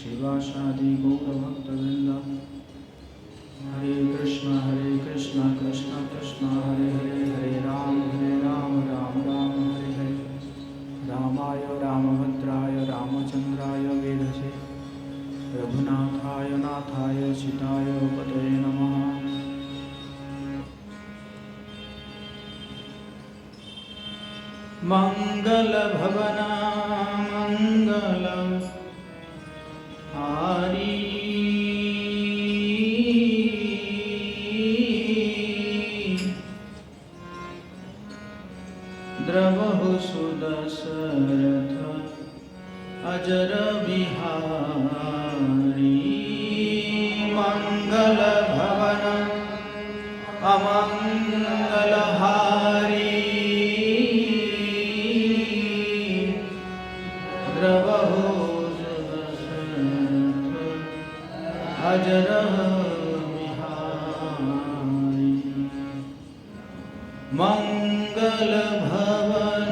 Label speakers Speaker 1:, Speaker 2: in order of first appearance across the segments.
Speaker 1: शिवासादि गौरभक्तवृंद। हरे कृष्ण कृष्ण कृष्ण हरे हरे, हरे राम राम राम हरे हरे। रामाय रामभद्राय रामचंद्राय वेधसे, रघुनाथाय नाथाय सीताय पतये नमः। मंगल भवना मंगल हारी, द्रवहु सुदशरथ अजर बिहारी। मंगल भवन अमंगल हारी, द्रवहु सुदशरथ अजर बिहारी। मंगल भवन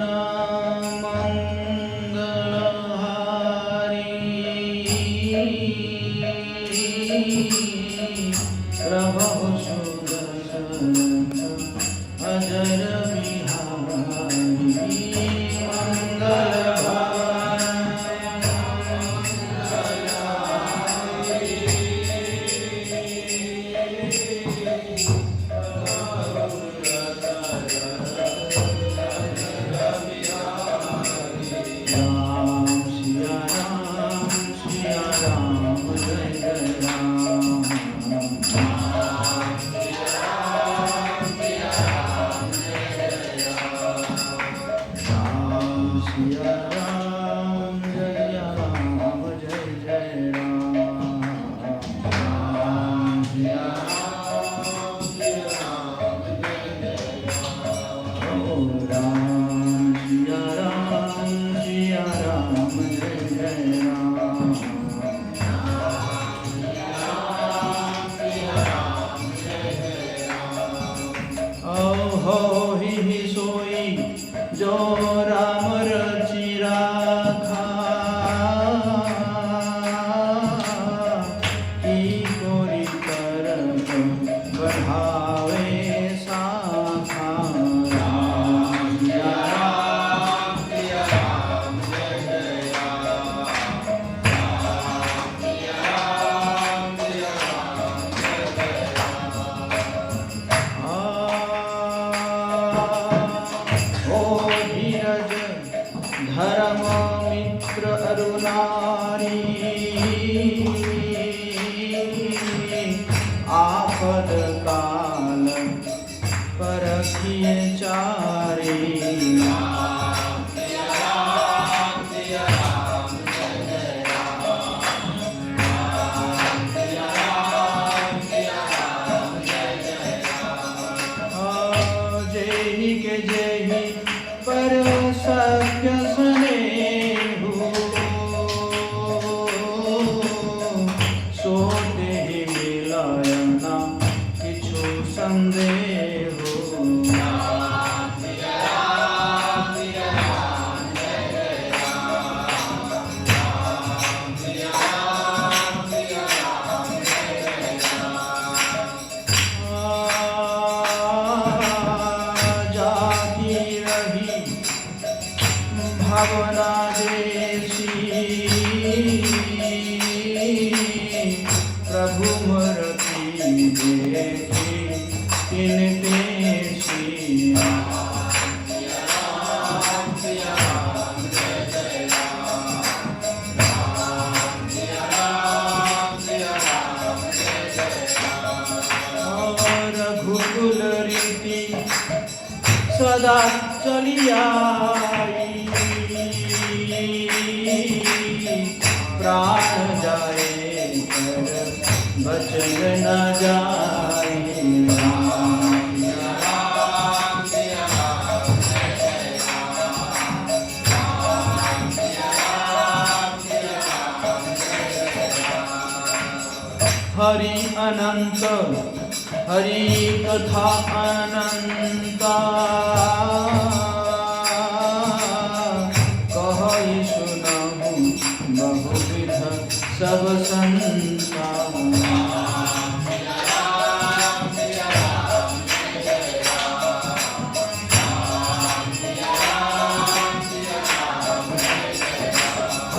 Speaker 1: मंगल हारी, प्रभु सुदशरथ अजर बिहारी। मंगल जो राम रचि राखा, की कोरि करत बढ़ावे साखा। राम सिया राम जय जय राम, राम सिया राम जय जय राम। धीरज धर्म मित्र अरुणारी, आपद काल परखिए चारी। राम सिया राम जय जय राम, राम सिया राम जय जय राम। जेहि के जेहि पर सख्य स्नेहु, सो देहि मिलय न किछु संदेहु। राम सिया राम जय जय राम, राम सिया राम जय जय राम। जागी रही भावना देशी, प्रभु मूर्ति देखी तिन पेशी। राम सिया राम जय जय राम, राम सिया राम जय जय राम। रघुकुल रीति सदा चली आई, प्राण जाए पर बचन न जाए। राम सिया राम सिया राम जय जय राम, राम सिया राम जय जय राम। हरि अनंत हरि कथा अनंता, कहि सुनहु बहुविध सब संता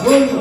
Speaker 1: बोलो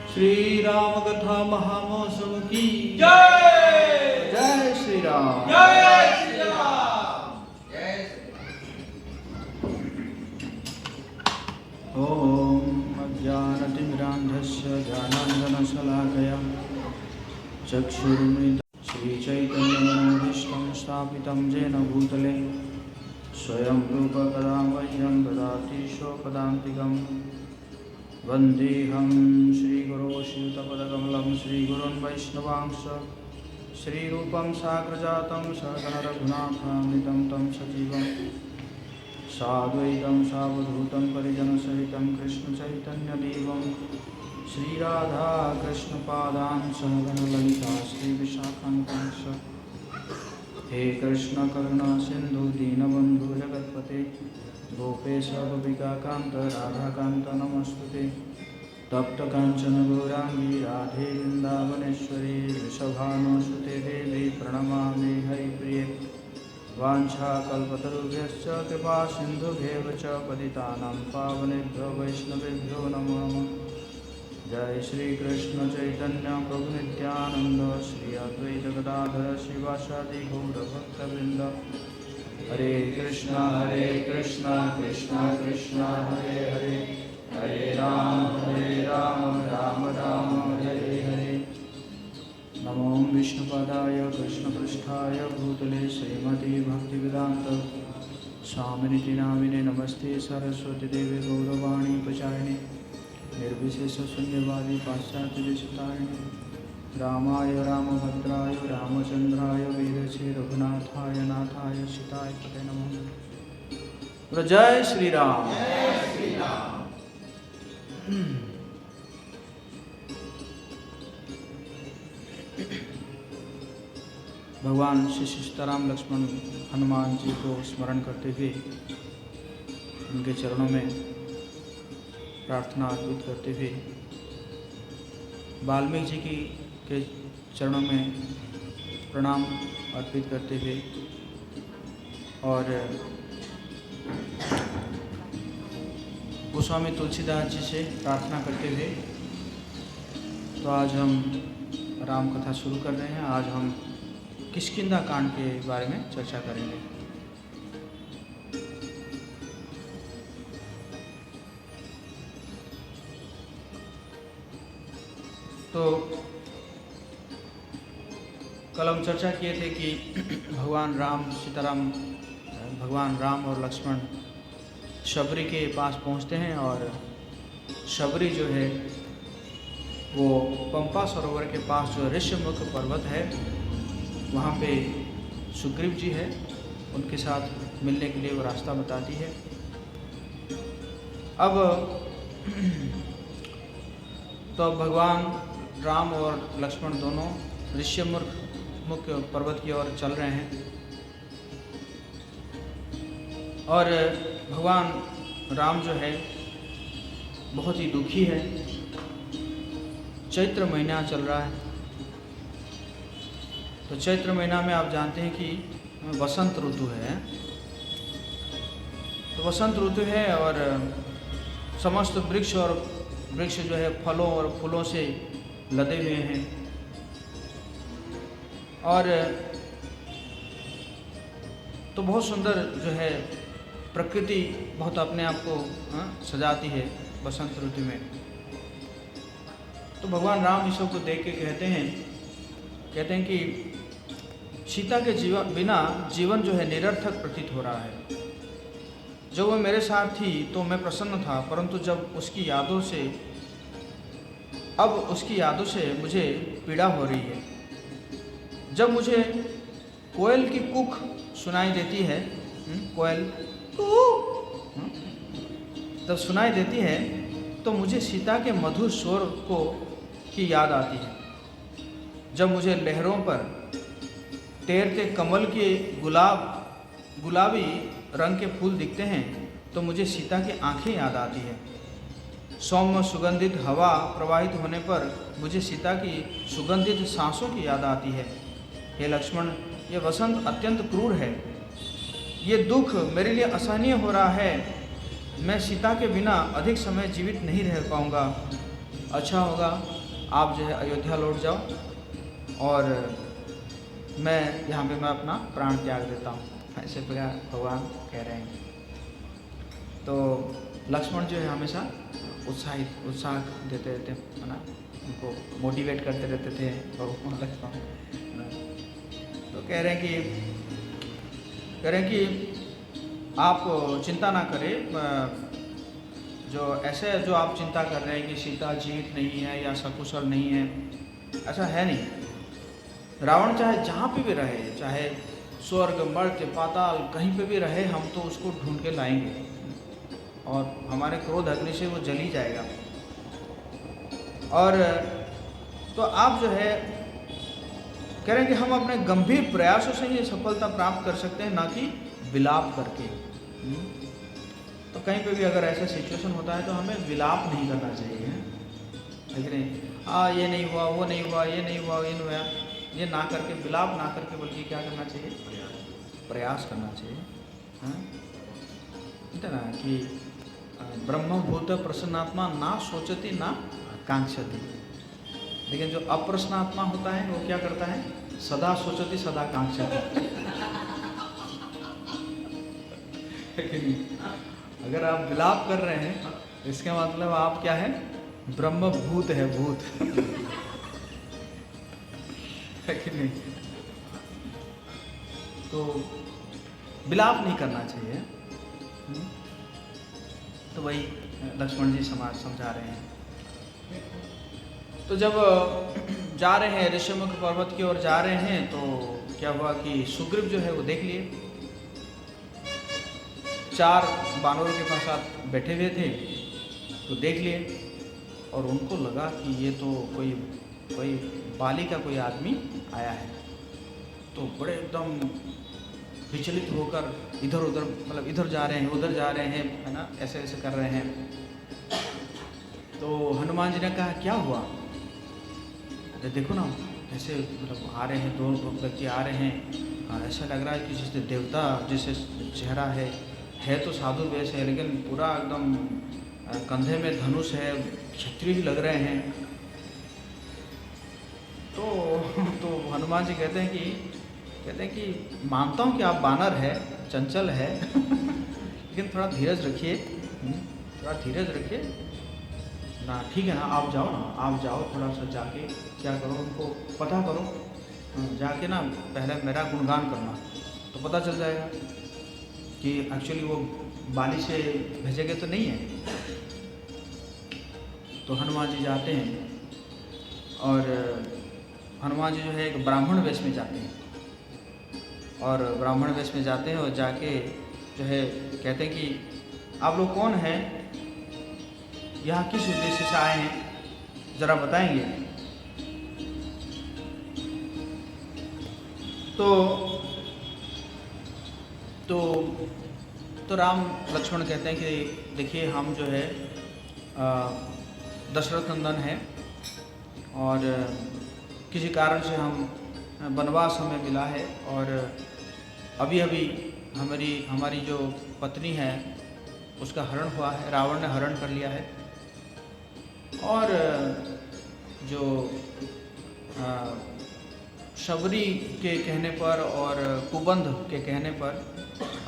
Speaker 1: श्री राम कथा महामहोत्सव की जय। जय श्री राम। जय श्री राम। ओम अज्ञानतिमिरान्धस्य ज्ञानाञ्जनशलाकया चक्षुरुन्मिलितं श्रीचैतन्यमनोभीष्टं स्थापितं येन भूतले स्वयं रूप कदा मह्यं ददाति स्वपदान्तिकम् वन्देऽहं श्रीगुरो श्रीयुतपदकमलं श्रीगुरोन् वैष्णवांश श्रीरूपं साग्रजातं सहगण रघुनाथान्वितं तं सजीवं साद्वैतं सावधूतं परिजनसहितं कृष्णचैतन्यदेवं श्रीराधाकृष्णपादान् सहगण ललिता श्रीविशाखान्वितांश हे कृष्ण करुणा सिन्धु दीनबन्धु जगत्पते गोपेश गोपिकान्त राधाकान्त नमस्तुते तप्त कांचन गौरांगी राधे वृंदावनेश्वरी वृषभानुसुते देवी प्रणमामि हरिप्रिये वाञ्छाकल्पतरुभ्यश्च कृपा सिन्धुभ्येव च पतितानां पावनेभ्यो वैष्णवेभ्यो नमो नमः। जय श्री कृष्ण चैतन्य प्रभु नित्यानंद श्री अद्वैत गदाधर शिवासादि गौरभक्तवृंद हरे कृष्णा कृष्णा कृष्णा हरे हरे हरे राम राम राम हरे हरे। नमो विष्णुपादाय कृष्णपृष्ठाय भूतले श्रीमती भक्तिवेदांत स्वामिनिति नामिने नमस्ते सरस्वती देवी गौरवाणी प्रचारिणे निर्विशेष शून्यवादी पाश्चात्यदेशतारिणे रामाय रामभद्राय रामचंद्राय वेदसे रघुनाथाय नाथाय सीताय पते नमः। जय श्री राम। भगवान श्री सीताराम लक्ष्मण हनुमान जी को स्मरण करते हुए उनके चरणों में प्रार्थना अर्पित करते हुए वाल्मीकि जी की के चरणों में प्रणाम अर्पित करते हुए और गोस्वामी तुलसीदास जी से प्रार्थना करते हुए तो आज हम राम कथा शुरू कर रहे हैं। आज हम किष्किंधा कांड के बारे में चर्चा करेंगे। तो कल हम चर्चा किए थे कि भगवान राम सीताराम भगवान राम और लक्ष्मण शबरी के पास पहुंचते हैं और शबरी जो है वो पंपा सरोवर के पास जो ऋष्यमुख पर्वत है वहाँ पे सुग्रीव जी है, उनके साथ मिलने के लिए वो रास्ता बताती है। अब तो भगवान राम और लक्ष्मण दोनों ऋष्यमुख पर्वत की ओर चल रहे हैं और भगवान राम जो है बहुत ही दुखी है। चैत्र महीना चल रहा है, तो चैत्र महीना में आप जानते हैं कि वसंत ऋतु है। तो वसंत ऋतु है और समस्त वृक्ष जो है फलों और फूलों से लदे हुए हैं और तो बहुत सुंदर जो है प्रकृति बहुत अपने आप को सजाती है बसंत ऋतु में। तो भगवान राम इस सब को देख के कहते हैं कि सीता के बिना जीवन जो है निरर्थक प्रतीत हो रहा है। जब वो मेरे साथ थी तो मैं प्रसन्न था, परंतु जब उसकी यादों से मुझे पीड़ा हो रही है। जब मुझे कोयल की कूक सुनाई देती है, कोयल तब सुनाई देती है तो मुझे सीता के मधुर स्वर की याद आती है। जब मुझे लहरों पर तैरते कमल के गुलाबी रंग के फूल दिखते हैं तो मुझे सीता की आंखें याद आती है। सौम्य सुगंधित हवा प्रवाहित होने पर मुझे सीता की सुगंधित सांसों की याद आती है। हे लक्ष्मण, ये वसंत अत्यंत क्रूर है। ये दुख मेरे लिए असहनीय हो रहा है। मैं सीता के बिना अधिक समय जीवित नहीं रह पाऊंगा। अच्छा होगा आप जो है अयोध्या लौट जाओ और मैं यहाँ पे मैं अपना प्राण त्याग देता हूँ, ऐसे भगवान कह रहे हैं। तो लक्ष्मण जो है हमेशा उत्साह देते रहते हैं ना, उनको मोटिवेट करते रहते थे भगवान लक्ष्मण। तो कह रहे हैं कि आप चिंता ना करें, जो आप चिंता कर रहे हैं कि सीता जीवित नहीं है या सकुशल नहीं है, ऐसा है नहीं। रावण चाहे जहाँ पे भी रहे, चाहे स्वर्ग मर्त्य पाताल कहीं पे भी रहे, हम तो उसको ढूंढ के लाएंगे और हमारे क्रोध अग्नि से वो जल ही जाएगा। और तो आप जो है कह रहे हैं कि हम अपने गंभीर प्रयासों से ही सफलता प्राप्त कर सकते हैं, ना कि विलाप करके। तो कहीं पे भी अगर ऐसा सिचुएशन होता है तो हमें विलाप नहीं करना चाहिए, लेकिन ये नहीं हुआ, वो नहीं हुआ, ये नहीं हुआ, ये नहीं हुआ, ये ना करके, विलाप ना करके, बल्कि क्या करना चाहिए, प्रयास करना चाहिए। है ना कि ब्रह्मभूत प्रसन्नात्मा ना सोचती ना कांक्षती, लेकिन जो अप्रसन्नात्मा होता है वो क्या करता है, सदा सोचती सदा कांक्षती। अगर आप विलाप कर रहे हैं इसका मतलब आप क्या है, ब्रह्मभूत है, भूत है कि नहीं। तो विलाप नहीं करना चाहिए। तो वही लक्ष्मण जी समझा रहे हैं। तो जब जा रहे हैं ऋष्यमुख पर्वत की ओर जा रहे हैं तो क्या हुआ कि सुग्रीव जो है वो देख लिए, 4 बानरों के पास बैठे हुए थे, तो देख लिए और उनको लगा कि ये तो कोई बाली का कोई आदमी आया है। तो बड़े एकदम विचलित होकर इधर उधर, मतलब इधर जा रहे हैं उधर जा रहे हैं, है ना, ऐसे ऐसे कर रहे हैं। तो हनुमान जी ने कहा क्या हुआ, देखो ना ऐसे मतलब आ रहे हैं, 2 व्यक्ति आ रहे हैं, ऐसा लग रहा है कि जैसे देवता जैसे चेहरा है तो साधु वेश है, लेकिन पूरा एकदम कंधे में धनुष है, क्षत्रिय ही लग रहे हैं। तो हनुमान जी कहते हैं कि मानता हूँ कि आप बानर है, चंचल है, लेकिन थोड़ा धीरज रखिए, थोड़ा धीरज रखिए ना, ठीक है ना, आप जाओ थोड़ा सा जाके क्या करो, उनको पता करो, जाके ना पहले मेरा गुणगान करना तो पता चल जाएगा। कि एक्चुअली वो बाली से भेजे गए तो नहीं है। तो हनुमान जी जाते हैं और हनुमान जी जो है एक ब्राह्मण वेश में जाते हैं, और ब्राह्मण वेश में जाते हैं और जाके जो है कहते हैं कि आप लोग कौन हैं, यहाँ किस उद्देश्य से आए हैं, ज़रा बताएंगे। तो राम लक्ष्मण कहते हैं कि देखिए हम जो है दशरथ नंदन है और किसी कारण से हम वनवास हमें मिला है, और अभी अभी हमारी जो पत्नी है उसका हरण हुआ है, रावण ने हरण कर लिया है, और जो शबरी के कहने पर और कुबंध के कहने पर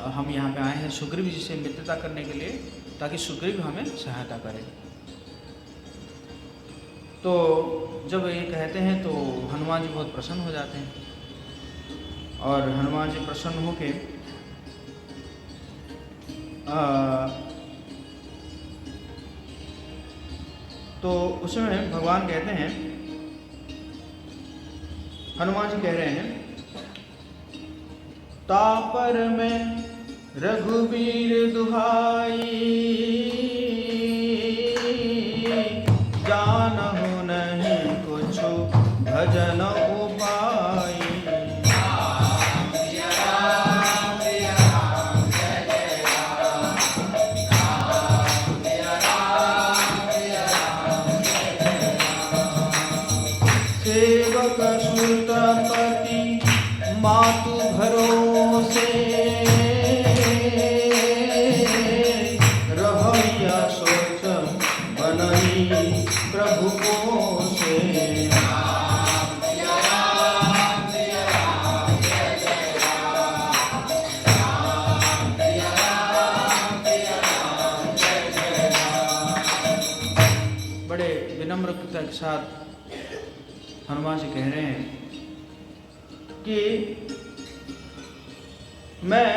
Speaker 1: हम यहाँ पे आए हैं सुग्रीव जी से मित्रता करने के लिए, ताकि सुग्रीव हमें सहायता करें। तो जब ये कहते हैं तो हनुमान जी बहुत प्रसन्न हो जाते हैं, और हनुमान जी प्रसन्न होके तो उसमें भगवान कहते हैं, हनुमान जी कह रहे हैं, तापर में रघुवीर दुहाई, जानहु नहीं कुछ भजन उपाय। सेवक सुतपति मातु भरोसे, रहैया सोच बनई प्रभु पोसे। बड़े विनम्रता के साथ हनुमान जी कह रहे हैं कि मैं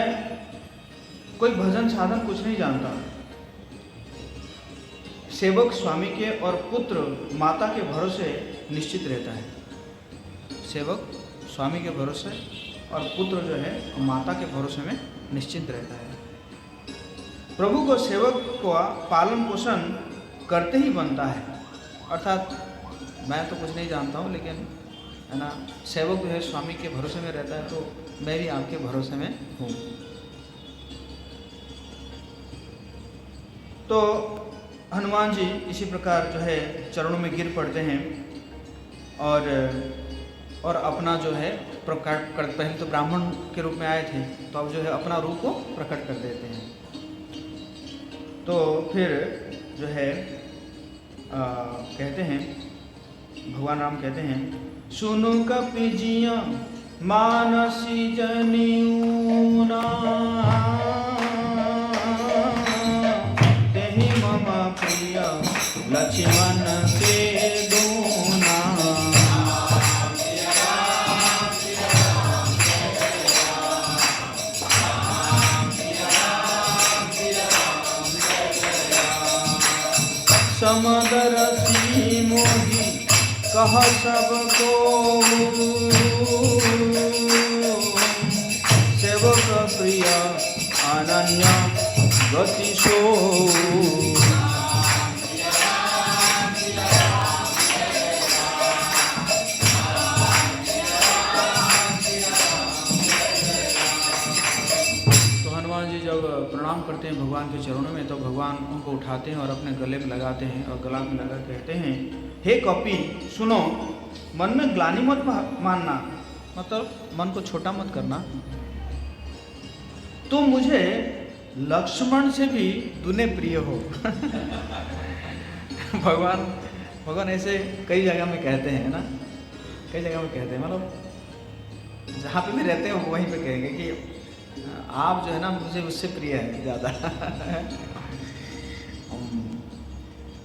Speaker 1: कोई भजन साधन कुछ नहीं जानता। सेवक स्वामी के और पुत्र माता के भरोसे निश्चित रहता है। सेवक स्वामी के भरोसे और पुत्र जो है माता के भरोसे में निश्चिंत रहता है। प्रभु को सेवक को पालन पोषण करते ही बनता है, अर्थात मैं तो कुछ नहीं जानता हूँ, लेकिन है ना, सेवक जो है स्वामी के भरोसे में रहता है, तो मैं भी आपके भरोसे में हूँ। तो हनुमान जी इसी प्रकार जो है चरणों में गिर पड़ते हैं, और अपना जो है प्रकट कर, पहले तो ब्राह्मण के रूप में आए थे, तो अब जो है अपना रूप को प्रकट कर देते हैं। तो फिर जो है कहते हैं, भगवान राम कहते हैं, सुनु कपि जिया मानसी जनियूना, तेहि मम प्रिय लक्ष्मण के दूना। समदरसी मोहि कह सबको, सेवक प्रिय अनन्य गति सो। तो हनुमान जी जब प्रणाम करते हैं भगवान के चरणों में, तो भगवान उनको उठाते हैं और अपने गले में लगाते हैं, और गला में लगा कहते हैं, हे कपि सुनो, मन में ग्लानि मत मानना, मतलब मन को छोटा मत करना। तुम मुझे लक्ष्मण से भी दुने प्रिय हो। भगवान ऐसे कई जगह में कहते हैं ना, कई जगह में कहते हैं, मतलब जहाँ पे भी रहते हैं वहीं पे कहेंगे कि आप जो है ना मुझे उससे प्रिय है ज़्यादा।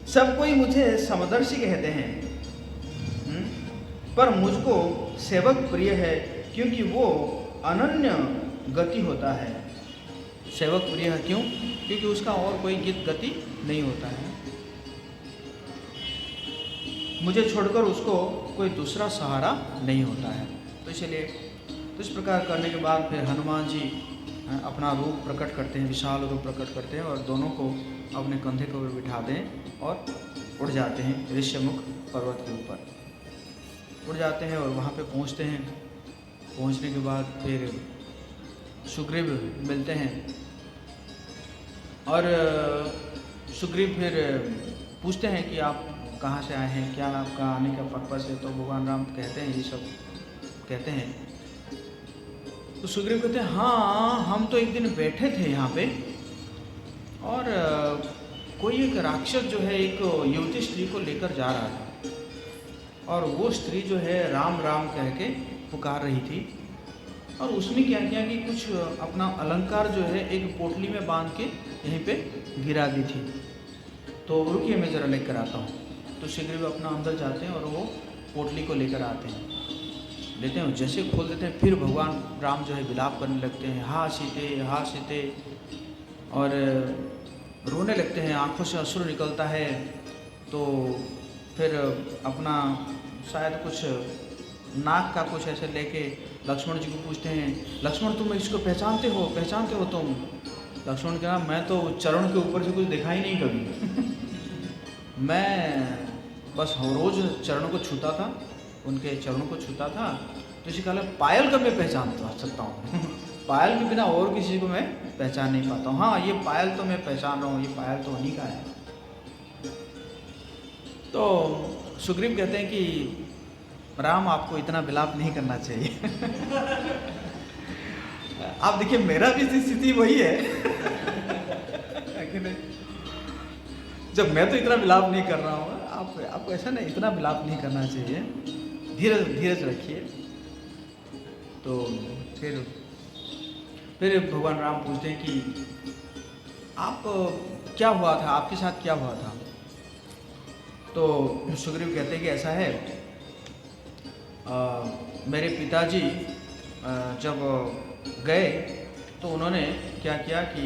Speaker 1: सब कोई मुझे समदर्शी कहते हैं, पर मुझको सेवक प्रिय है, क्योंकि वो अनन्य गति होता है। सेवक प्रिय है। क्यों? क्योंकि उसका और कोई गीत गति नहीं होता है। मुझे छोड़कर उसको कोई दूसरा सहारा नहीं होता है। तो इसलिए तो इस प्रकार करने के बाद फिर हनुमान जी अपना रूप प्रकट करते हैं, विशाल रूप प्रकट करते हैं और दोनों को अपने कंधे के ऊपर बिठा दें और उड़ जाते हैं ऋष्यमुख पर्वत के ऊपर। उड़ जाते हैं और वहाँ पे पहुँचते हैं। पहुँचने के बाद फिर सुग्रीव मिलते हैं और सुग्रीव फिर पूछते हैं कि आप कहाँ से आए हैं, क्या आपका आने का पर्पस है। तो भगवान राम कहते हैं, ये सब कहते हैं। तो सुग्रीव कहते हैं, हाँ हम तो एक दिन बैठे थे यहाँ पे और कोई एक राक्षस जो है एक युवती स्त्री को लेकर जा रहा था और वो स्त्री जो है राम राम कह के पुकार रही थी और उसने क्या किया कि कुछ अपना अलंकार जो है एक पोटली में बांध के यहीं पे गिरा दी थी। तो रुकिए मैं ज़रा लेकर आता हूँ। तो सुग्रीव अपना अंदर जाते हैं और वो पोटली को लेकर आते हैं, लेते हैं। जैसे खोल देते हैं फिर भगवान राम जो है विलाप करने लगते हैं, हा सीते, और रोने लगते हैं, आंखों से अश्रु निकलता है। तो फिर अपना शायद कुछ नाक का कुछ ऐसे लेके लक्ष्मण जी को पूछते हैं, लक्ष्मण तुम इसको पहचानते हो तुम? लक्ष्मण कहा, मैं तो चरण के ऊपर से कुछ देखा ही नहीं कभी मैं बस रोज चरणों को छूता था, उनके चरणों को छूता था। तो इसी कारण पायल का मैं पहचान सकता हूँ पायल के बिना और किसी को मैं पहचान नहीं पाता हूँ। हाँ ये पायल तो मैं पहचान रहा हूँ, ये पायल तो उन्हीं का है। तो सुग्रीव कहते हैं कि राम आपको इतना विलाप नहीं करना चाहिए आप देखिए मेरा भी स्थिति वही है कि नहीं? जब मैं तो इतना विलाप नहीं कर रहा हूँ, आपको ऐसा नहीं, इतना विलाप नहीं करना चाहिए, धीरज रखिए। तो फिर भगवान राम पूछते हैं कि आप क्या हुआ था, आपके साथ क्या हुआ था? तो सुग्रीव कहते हैं कि ऐसा है, मेरे पिताजी जब गए तो उन्होंने क्या किया कि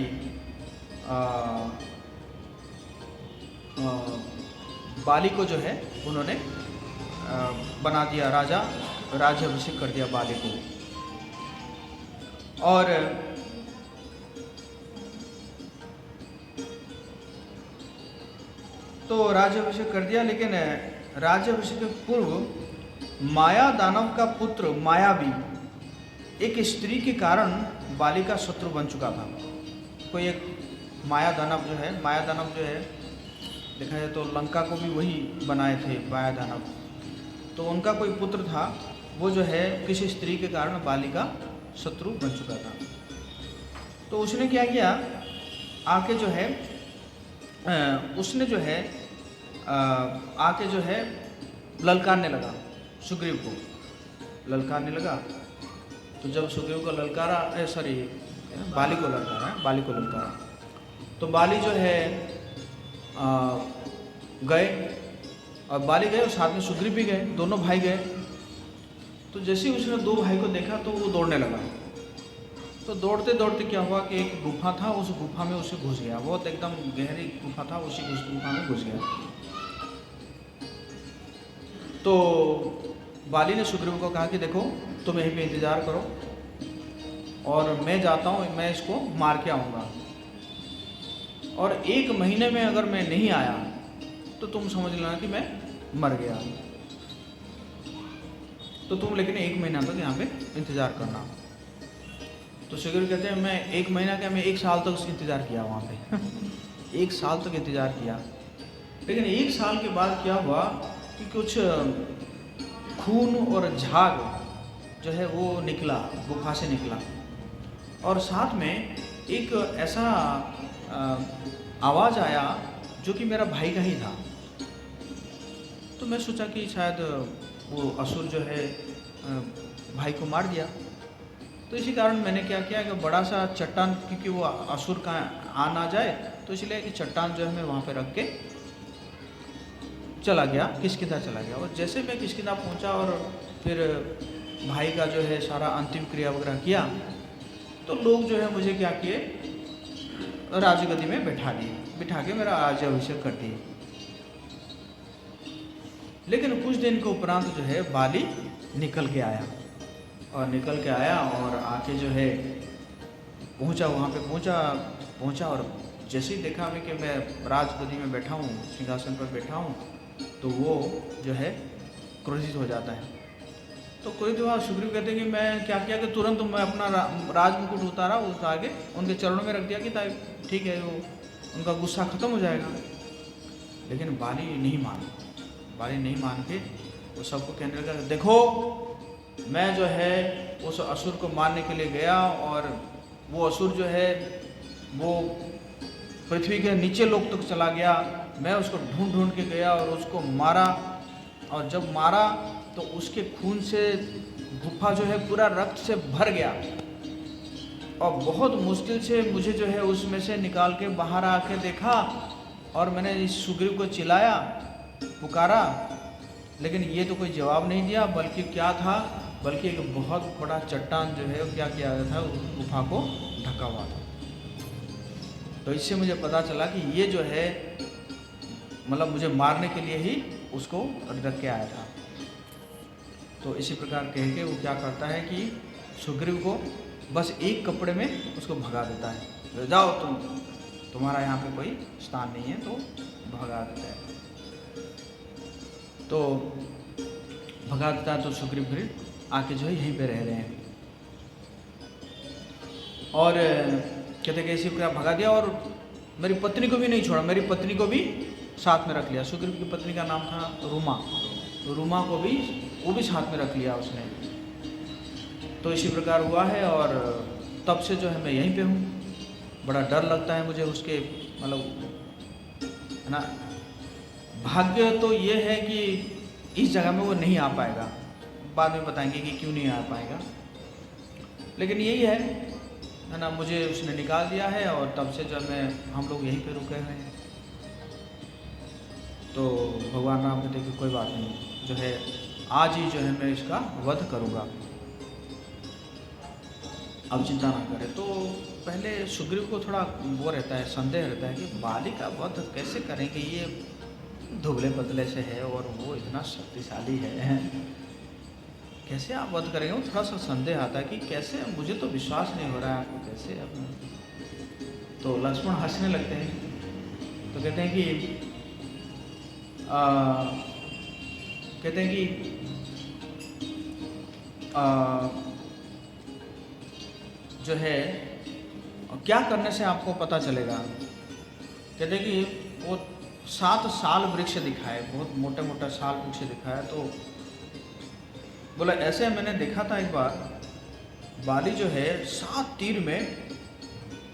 Speaker 1: बाली को जो है उन्होंने बना दिया राजा, राज्याभिषेक कर दिया बाली को। और तो राज्याभिषेक कर दिया, लेकिन राज्याभिषेक के पूर्व माया दानव का पुत्र मायावी एक स्त्री के कारण बाली का शत्रु बन चुका था। कोई एक माया दानव जो है देखा जाए तो लंका को भी वही बनाए थे माया दानव। तो उनका कोई पुत्र था, वो जो है किसी स्त्री के कारण बाली का शत्रु बन चुका था। तो उसने क्या किया, आके जो है उसने जो है आके जो है ललकारने लगा, सुग्रीव को ललकारने लगा। तो जब सुग्रीव को ललकारा, बाली को ललकारा, तो बाली जो है गए, और बाली गए और साथ में सुग्रीव भी गए, दोनों भाई गए। तो जैसे ही उसने दो भाई को देखा तो वो दौड़ने लगा। तो दौड़ते दौड़ते क्या हुआ कि एक गुफा था, उस गुफा में उसे घुस गया, बहुत एकदम गहरी गुफा था, उसी गुफा में घुस गया। तो बाली ने सुग्रीव को कहा कि देखो तुम यहीं पे इंतज़ार करो और मैं जाता हूँ, मैं इसको मार के आऊँगा, और 1 महीने में अगर मैं नहीं आया तो तुम समझ लेना कि मैं मर गया। तो तुम लेकिन 1 महीना तक यहाँ पे इंतज़ार करना। तो सुग्रीव कहते हैं मैं 1 महीना क्या, मैं 1 साल तक उसका इंतज़ार किया वहाँ पे 1 साल तक इंतज़ार किया। लेकिन 1 साल के बाद क्या हुआ कि कुछ खून और झाग जो है वो निकला, गुफा से निकला, और साथ में एक ऐसा आवाज़ आया जो कि मेरा भाई का ही था। तो मैं सोचा कि शायद वो असुर जो है भाई को मार दिया। तो इसी कारण मैंने क्या किया कि बड़ा सा चट्टान, क्योंकि वो असुर का आ ना जाए, तो इसलिए कि चट्टान जो है मैं वहाँ पे रख के चला गया, किष्किंधा चला गया। और जैसे मैं किष्किंधा पहुँचा और फिर भाई का जो है सारा अंतिम क्रिया वगैरह किया, तो लोग जो है मुझे क्या किए, राजगद्दी में बिठा के मेरा राज्याभिषेक कर दिए। लेकिन कुछ दिन के उपरांत जो है बाली निकल के आया और आके जो है पहुंचा, वहाँ पे पहुंचा और जैसे ही देखा हमें कि मैं राजगद्दी में बैठा हूँ, सिंहासन पर बैठा हूँ, तो वो जो है क्रोधित हो जाता है। तो क्रोधित हुआ। सुग्रीव कहते हैं कि मैं क्या किया कि तुरंत मैं अपना राजमुकुट उतारा के उनके चरणों में रख दिया कि ठीक है, वो उनका गुस्सा खत्म हो जाएगा। लेकिन बाली नहीं मान के वो सबको कहने लगा, देखो मैं जो है उस असुर को मारने के लिए गया और वो असुर जो है वो पृथ्वी के नीचे लोक तक चला गया। मैं उसको ढूंढ के गया और उसको मारा, और जब मारा तो उसके खून से गुफा जो है पूरा रक्त से भर गया, और बहुत मुश्किल से मुझे जो है उसमें से निकाल के बाहर आके देखा, और मैंने इस सुग्रीव को चिल्लाया, पुकारा, लेकिन ये तो कोई जवाब नहीं दिया, बल्कि एक बहुत बड़ा चट्टान जो है क्या किया गया था, उस गुफा को ढका हुआ था। तो इससे मुझे पता चला कि ये जो है मतलब मुझे मारने के लिए ही उसको रख के आया था। तो इसी प्रकार कह के वो क्या करता है कि सुग्रीव को बस एक कपड़े में उसको भगा देता है, जाओ तुम्हारा यहाँ पे कोई स्थान नहीं है, तो भगा देता है। तो भगा देता है तो सुग्रीव फिर आके जो है यहीं पे रह रहे हैं, और कहते कि इसी प्रकार भगा दिया, और मेरी पत्नी को भी नहीं छोड़ा, मेरी पत्नी को भी साथ में रख लिया। सुग्रीव की पत्नी का नाम था रूमा को भी वो भी साथ में रख लिया उसने। तो इसी प्रकार हुआ है, और तब से जो है मैं यहीं पे हूँ। बड़ा डर लगता है मुझे उसके, मतलब है ना, भाग्य तो ये है कि इस जगह में वो नहीं आ पाएगा, बाद में बताएंगे कि क्यों नहीं आ पाएगा, लेकिन यही है ना, मुझे उसने निकाल दिया है, और तब से जो हम लोग यहीं पे रुके हुए हैं। तो भगवान राम कहते कि कोई बात नहीं, जो है आज ही जो है मैं इसका वध करूँगा, अब चिंता ना करें। तो पहले सुग्रीव को थोड़ा वो रहता है, संदेह रहता है कि बाली का वध कैसे करेंगे, ये धुबले पतले से है और वो इतना शक्तिशाली है, कैसे आप वध करेंगे। वो थोड़ा सा संदेह आता है कि कैसे, मुझे तो विश्वास नहीं हो रहा है आपको कैसे अब। तो लक्ष्मण हंसने लगते हैं, तो कहते हैं कि जो है क्या करने से आपको पता चलेगा। कहते हैं कि वो 7 साल वृक्ष दिखाए, बहुत मोटे मोटे साल वृक्ष दिखाया। तो बोला ऐसे मैंने देखा था एक बार, बाली जो है 7 तीर में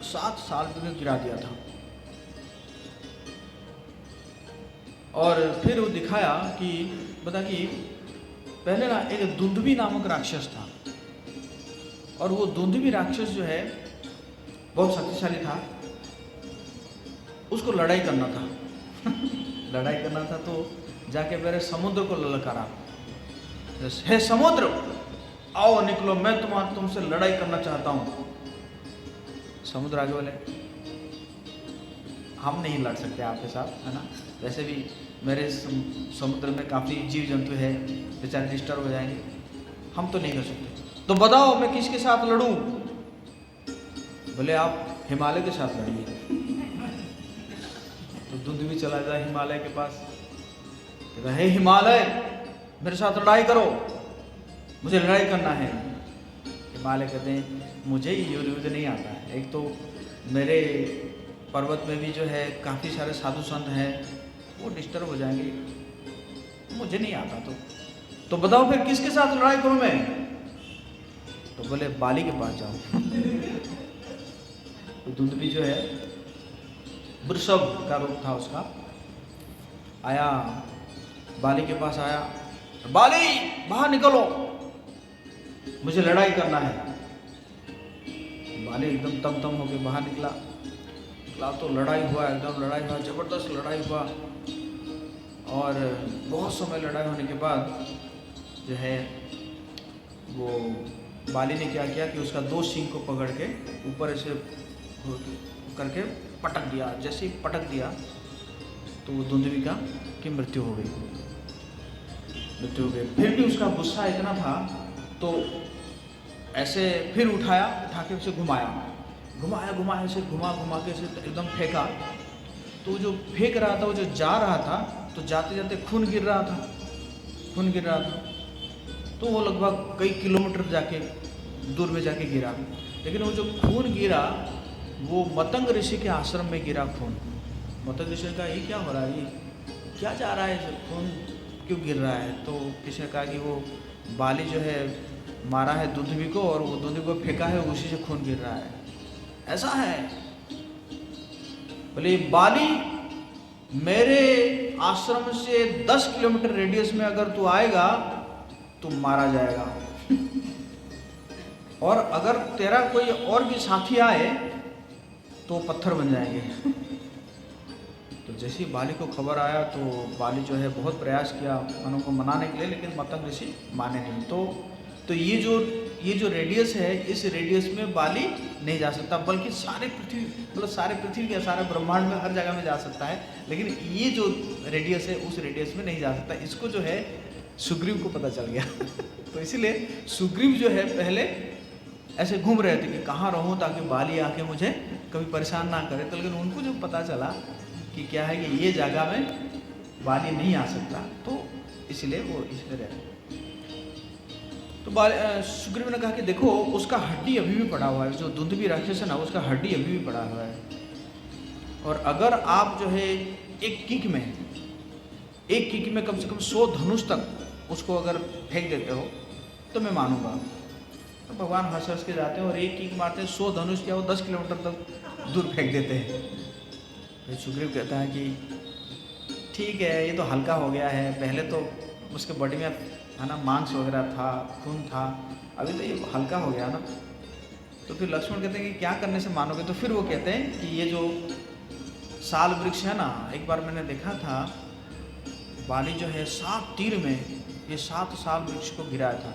Speaker 1: 7 साल वृक्ष गिरा दिया था। और फिर वो दिखाया कि बता कि पहले ना एक दुंदुभी नामक राक्षस था, और वो दुंदुभी राक्षस जो है बहुत शक्तिशाली था, उसको लड़ाई करना था। तो जाके मेरे समुद्र को ललकारा, हे समुद्र आओ निकलो, मैं तुमसे लड़ाई करना चाहता हूँ। समुद्र आगे बोले हम नहीं लड़ सकते आपके साथ, है ना, वैसे भी मेरे समुद्र में काफ़ी जीव जंतु है, बेचारे डिस्टर्ब हो जाएंगे, हम तो नहीं कर सकते। तो बताओ मैं किसके साथ लड़ूं? बोले आप हिमालय के साथ लड़िए। तो दुंदुभी चला जाए हिमालय के पास, कहता हे हिमालय मेरे साथ लड़ाई करो, मुझे लड़ाई करना है। हिमालय कहते हैं मुझे युद्ध नहीं आता है, एक तो मेरे पर्वत में भी जो है काफ़ी सारे साधु संत हैं, वो डिस्टर्ब हो जाएंगे, मुझे नहीं आता। तो बताओ फिर किसके साथ लड़ाई करूं मैं? तो बोले बाली के पास जाओ। तो दुंदुभी जो है वृषभ का रूप था उसका, आया बाली के पास आया, बाली बाहर निकलो मुझे लड़ाई करना है। बाली एकदम तम होकर बाहर निकला। तो लड़ाई हुआ, एकदम लड़ाई हुआ, ज़बरदस्त लड़ाई हुआ। और बहुत समय लड़ाई होने के बाद जो है वो बाली ने क्या किया कि उसका 2 सींग को पकड़ के ऊपर ऐसे करके पटक दिया। जैसे ही पटक दिया तो वो दुंदुभिका की मृत्यु हो गई। फिर भी उसका गुस्सा इतना था तो ऐसे फिर उठा के उसे घुमाया ऐसे घुमा के ऐसे एकदम फेंका। तो जो फेंक रहा था, वो जो जा रहा था, तो जाते जाते खून गिर रहा था। तो वो लगभग कई किलोमीटर दूर में जाके गिरा। लेकिन वो जो खून गिरा वो मतंग ऋषि के आश्रम में गिरा खून। मतंग ऋषि ने कहा ये क्या हो रहा है, ये क्या जा रहा है, खून क्यों गिर रहा है? तो किसी ने कहा कि वो बाली जो है मारा है दुंदुभि को, और वो दुंदुभि को फेंका है, उसी से खून गिर रहा है। ऐसा है। बोले बाली, मेरे आश्रम से 10 किलोमीटर रेडियस में अगर तू आएगा तो मारा जाएगा और अगर तेरा कोई और भी साथी आए तो पत्थर बन जाएंगे। तो जैसे ही बाली को खबर आया तो बाली जो है बहुत प्रयास किया मनु को मनाने के लिए, लेकिन मतंग ऋषि माने नहीं। तो ये जो रेडियस है, इस रेडियस में बाली नहीं जा सकता, बल्कि सारे पृथ्वी के सारे ब्रह्मांड में हर जगह में जा सकता है, लेकिन ये जो रेडियस है उस रेडियस में नहीं जा सकता। इसको जो है सुग्रीव को पता चल गया। तो इसीलिए सुग्रीव जो है पहले ऐसे घूम रहे थे कि कहाँ रहूँ ताकि बाली आके मुझे कभी परेशान ना करे। तो लेकिन उनको जब पता चला कि क्या है कि ये जगह में बाली नहीं आ सकता, तो इसलिए वो इसमें रहे। तो सुग्रीव ने कहा कि देखो उसका हड्डी अभी भी पड़ा हुआ है, जो दुंदुभि राक्षस है ना, उसका हड्डी अभी भी पड़ा हुआ है, और अगर आप जो है एक किक में कम से कम 100 धनुष तक उसको अगर फेंक देते हो तो मैं मानूंगा। तो भगवान हंस के जाते हैं और एक किक मारते हैं, 100 धनुष क्या वो 10 किलोमीटर तक दूर फेंक देते हैं। फिर सुग्रीव कहता है कि ठीक है, ये तो हल्का हो गया है, पहले तो उसके बॉडी में है ना मांस वगैरह था, खून था, अभी तो ये हल्का हो गया ना। तो फिर लक्ष्मण कहते हैं कि क्या करने से मानोगे? तो फिर वो कहते हैं कि ये जो साल वृक्ष है ना, एक बार मैंने देखा था बाली जो है 7 तीर में ये 7 साल वृक्ष को गिराया था।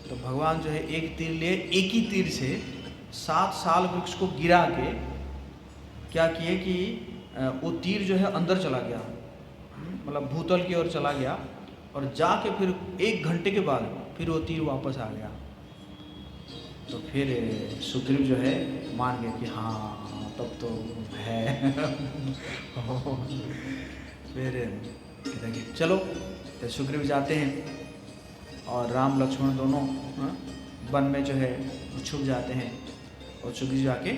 Speaker 1: तो भगवान जो है एक तीर लिए, एक ही तीर से 7 साल वृक्ष को गिरा के क्या किए कि वो तीर जो है अंदर चला गया, मतलब भूतल की ओर चला गया, और जाके फिर 1 घंटे के बाद फिर वो तीर वापस आ गया। तो फिर सुग्रीव जो है मान गया कि हाँ तब तो है। फिर कहते हैं कि चलो, तो सुग्रीव जाते हैं और राम लक्ष्मण दोनों वन में जो है छुप जाते हैं, और सुग्रीव जाके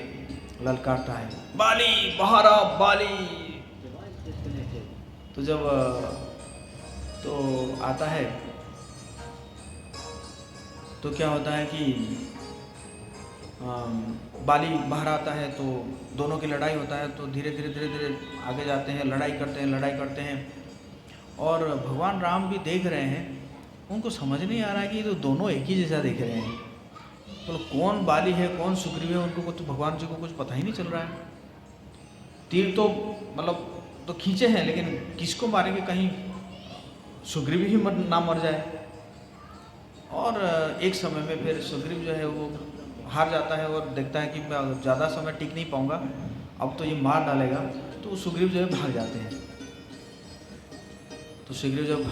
Speaker 1: ललकारता है, बाली बाहर आ बाली। तो जब तो आता है तो क्या होता है कि बाली बाहर आता है तो दोनों की लड़ाई होता है। तो धीरे धीरे आगे जाते हैं, लड़ाई करते हैं, और भगवान राम भी देख रहे हैं। उनको समझ नहीं आ रहा है कि तो दोनों एक ही जैसा देख रहे हैं, तो कौन बाली है कौन सुग्रीव है, उनको तो भगवान जी को कुछ पता ही नहीं चल रहा है। तीर तो मतलब तो खींचे हैं, लेकिन किसको मारेंगे, कहीं सुग्रीव ही ना मर जाए। और एक समय में फिर सुग्रीव जो है वो हार जाता है और देखता है कि मैं ज़्यादा समय टिक नहीं पाऊँगा, अब तो ये मार डालेगा। तो सुग्रीव जो है भाग जाते हैं। तो सुग्रीव जब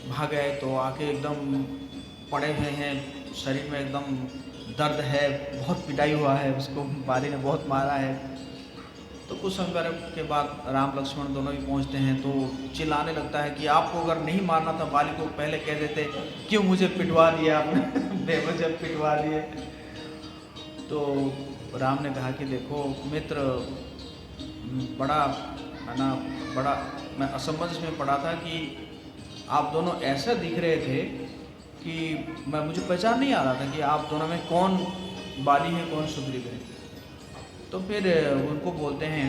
Speaker 1: भाग गए तो आके एकदम पड़े हुए हैं, शरीर में एकदम दर्द है, बहुत पिटाई हुआ है, उसको बाली ने बहुत मारा है। तो कुछ समय के बाद राम लक्ष्मण दोनों ही पहुंचते हैं, तो चिल्लाने लगता है कि आपको अगर नहीं मारना था बाली को पहले कह देते, क्यों मुझे पिटवा दिया आपने, बेवजह पिटवा दिए। तो राम ने कहा कि देखो मित्र, बड़ा मैं असमंजस में पड़ा था कि आप दोनों ऐसा दिख रहे थे कि मुझे पहचान नहीं आ रहा था कि आप दोनों में कौन बाली है कौन सुग्रीव है। तो फिर उनको बोलते हैं,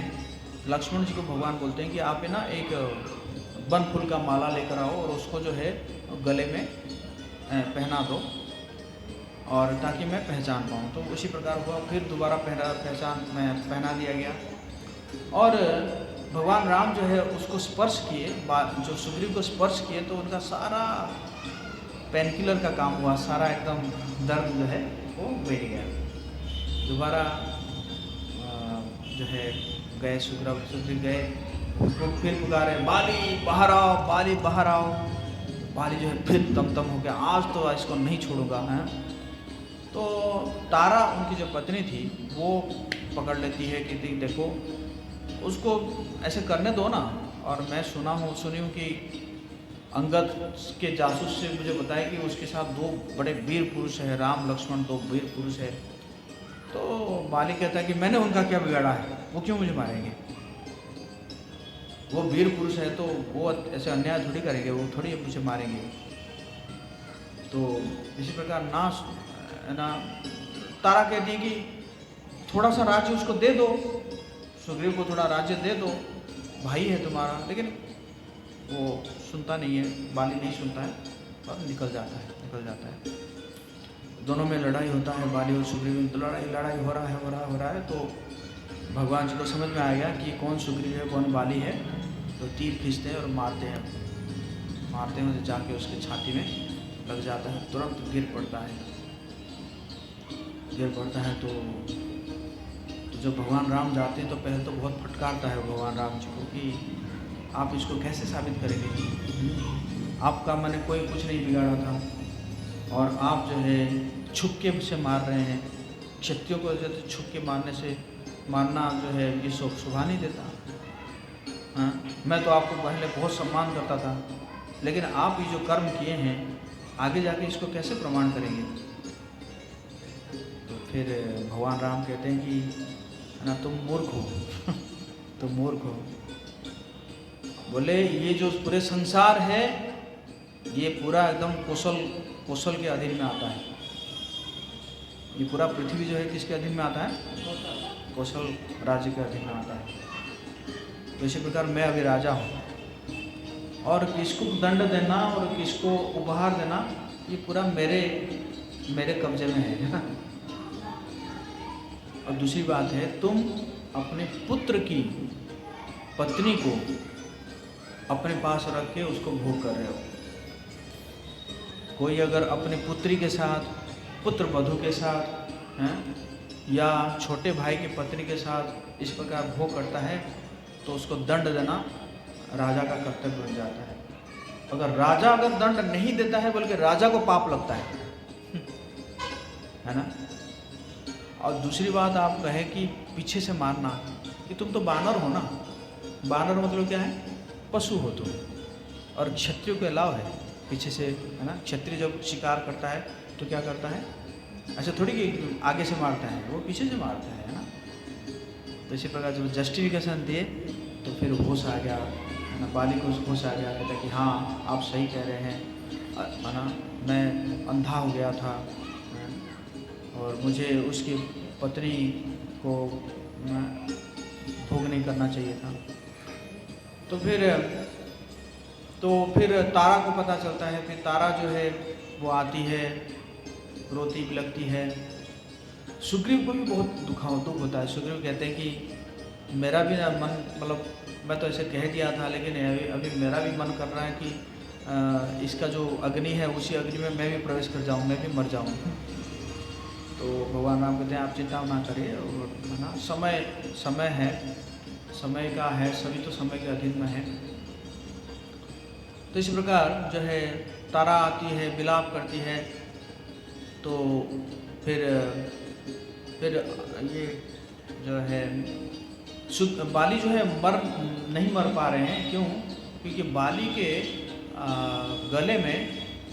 Speaker 1: लक्ष्मण जी को भगवान बोलते हैं कि आप है ना एक वन फूल का माला लेकर आओ और उसको जो है गले में पहना दो, और ताकि मैं पहचान पाऊँ। तो उसी प्रकार हुआ, फिर दोबारा पहना दिया गया। और भगवान राम जो है उसको स्पर्श किए, जो सुग्रीव को स्पर्श किए, तो उनका सारा पेन किलर का काम हुआ, सारा एकदम दर्द जो है वो बैठ गया। दोबारा जो है गए, सुग्रीव गए, वो फिर पुकारे बाली बाहर आओ, बाली बाहर आओ। बाली जो है फिर तम हो गया, आज तो इसको नहीं छोड़ूंगा है। तो तारा उनकी जो पत्नी थी वो पकड़ लेती है कि देखो उसको ऐसे करने दो ना। और मैं सुनी हूँ कि अंगद के जासूस से मुझे बताया कि उसके साथ 2 बड़े वीर पुरुष हैं, राम लक्ष्मण 2 वीर पुरुष है। तो बाली कहता है कि मैंने उनका क्या बिगाड़ा है, वो क्यों मुझे मारेंगे, वो वीर पुरुष है तो वो ऐसे अन्याय थोड़ी करेंगे, वो थोड़ी मुझे मारेंगे। तो इसी प्रकार ना तारा कहती है कि थोड़ा सा राज्य उसको दे दो, सुग्रीव को थोड़ा राज्य दे दो, भाई है तुम्हारा। लेकिन वो सुनता नहीं है, बाली नहीं सुनता है और निकल जाता है। दोनों में लड़ाई होता है, बाली और सुग्रीव में तो लड़ाई हो रहा है। तो भगवान जी को समझ में आ गया कि कौन सुग्रीव है कौन बाली है। तो तीर खींचते हैं और मारते हैं तो जाके उसके छाती में लग जाता है, तुरंत गिर पड़ता है। तो जब भगवान राम जाते हैं तो पहले तो बहुत फटकारता है भगवान राम जी को कि आप इसको कैसे साबित करेंगे, आपका मैंने कोई कुछ नहीं बिगाड़ा था और आप जो है छुपके से मार रहे हैं। क्षत्रियों को जैसे छुपके मारना जो है ये शोभा नहीं देता। हाँ, मैं तो आपको पहले बहुत सम्मान करता था, लेकिन आप ये जो कर्म किए हैं आगे जाके इसको कैसे प्रमाण करेंगे। तो फिर भगवान राम कहते हैं कि ना तुम मूर्ख हो तुम मूर्ख हो। बोले ये जो पूरे संसार है ये पूरा एकदम कौशल के अधीन में आता है। ये पूरा पृथ्वी जो है किसके अधीन में आता है, कौशल राज्य के अधीन में आता है। तो इसी प्रकार मैं अभी राजा हूँ और किसको दंड देना और किसको उपहार देना ये पूरा मेरे कब्जे में है ना। और दूसरी बात है, तुम अपने पुत्र की पत्नी को अपने पास रख के उसको भोग कर रहे हो। कोई अगर अपनी पुत्री के साथ, पुत्र वधू के साथ हैं या छोटे भाई की पत्नी के साथ इस प्रकार भोग करता है तो उसको दंड देना राजा का कर्तव्य बन जाता है। अगर राजा दंड नहीं देता है बल्कि राजा को पाप लगता है ना। और दूसरी बात आप कहे कि पीछे से मारना, कि तुम तो बानर हो ना। बानर मतलब क्या है, पशु हो तुम। और क्षत्रिय के अलाव है पीछे से, है ना। क्षत्रिय जब शिकार करता है तो क्या करता है, ऐसा थोड़ी कि आगे से मारता है, वो पीछे से मारता है ना। तो इसी प्रकार जब जस्टिफिकेशन दिए तो फिर होश आ गया, है ना। बाली को होश आ गया, कहता कि हाँ आप सही कह रहे हैं, है ना। मैं अंधा हो गया था और मुझे उसकी पत्नी को भोग नहीं करना चाहिए था। तो फिर तारा को पता चलता है। फिर तारा जो है वो आती है, रोती बिलखती है। सुग्रीव को भी बहुत दुख होता है। सुग्रीव कहते हैं कि मेरा भी मन, मतलब मैं तो ऐसे कह दिया था लेकिन अभी मेरा भी मन कर रहा है कि इसका जो अग्नि है उसी अग्नि में मैं भी प्रवेश कर जाऊँ, मैं भी मर जाऊँ। तो भगवान राम कहते हैं आप चिंता ना करिए, और है ना, समय है, समय का है, सभी तो समय के अधीन में है। तो इसी प्रकार जो है तारा आती है, विलाप करती है। तो फिर ये जो है बाली जो है नहीं मर पा रहे हैं। क्यों? क्योंकि बाली के गले में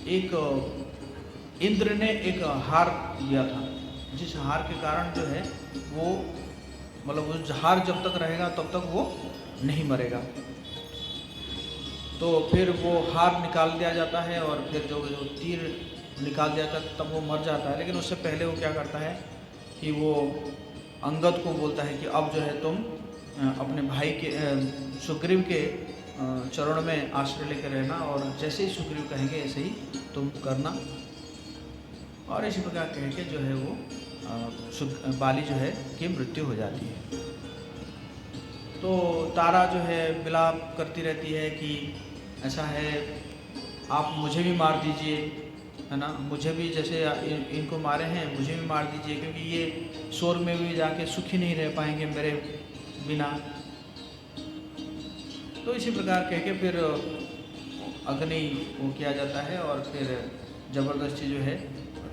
Speaker 1: एक इंद्र ने एक हार दिया था, जिस हार के कारण जो है वो, मतलब उस हार जब तक रहेगा तब तक वो नहीं मरेगा। तो फिर वो हार निकाल दिया जाता है और फिर जो तीर निकाल दिया जाता है तब वो मर जाता है। लेकिन उससे पहले वो क्या करता है कि वो अंगद को बोलता है कि अब जो है तुम अपने भाई के सुग्रीव के चरण में आश्रय लेकर रहना, और जैसे ही सुग्रीव कहेंगे ऐसे ही तुम करना। और इसी प्रकार कह के जो है वो बाली जो है की मृत्यु हो जाती है। तो तारा जो है विलाप करती रहती है कि ऐसा है, आप मुझे भी मार दीजिए, है ना, मुझे भी जैसे इनको मारे हैं मुझे भी मार दीजिए, क्योंकि ये स्वर्ग में भी जाके सुखी नहीं रह पाएंगे मेरे बिना। तो इसी प्रकार कह के फिर अग्नि वो किया जाता है और फिर ज़बरदस्ती जो है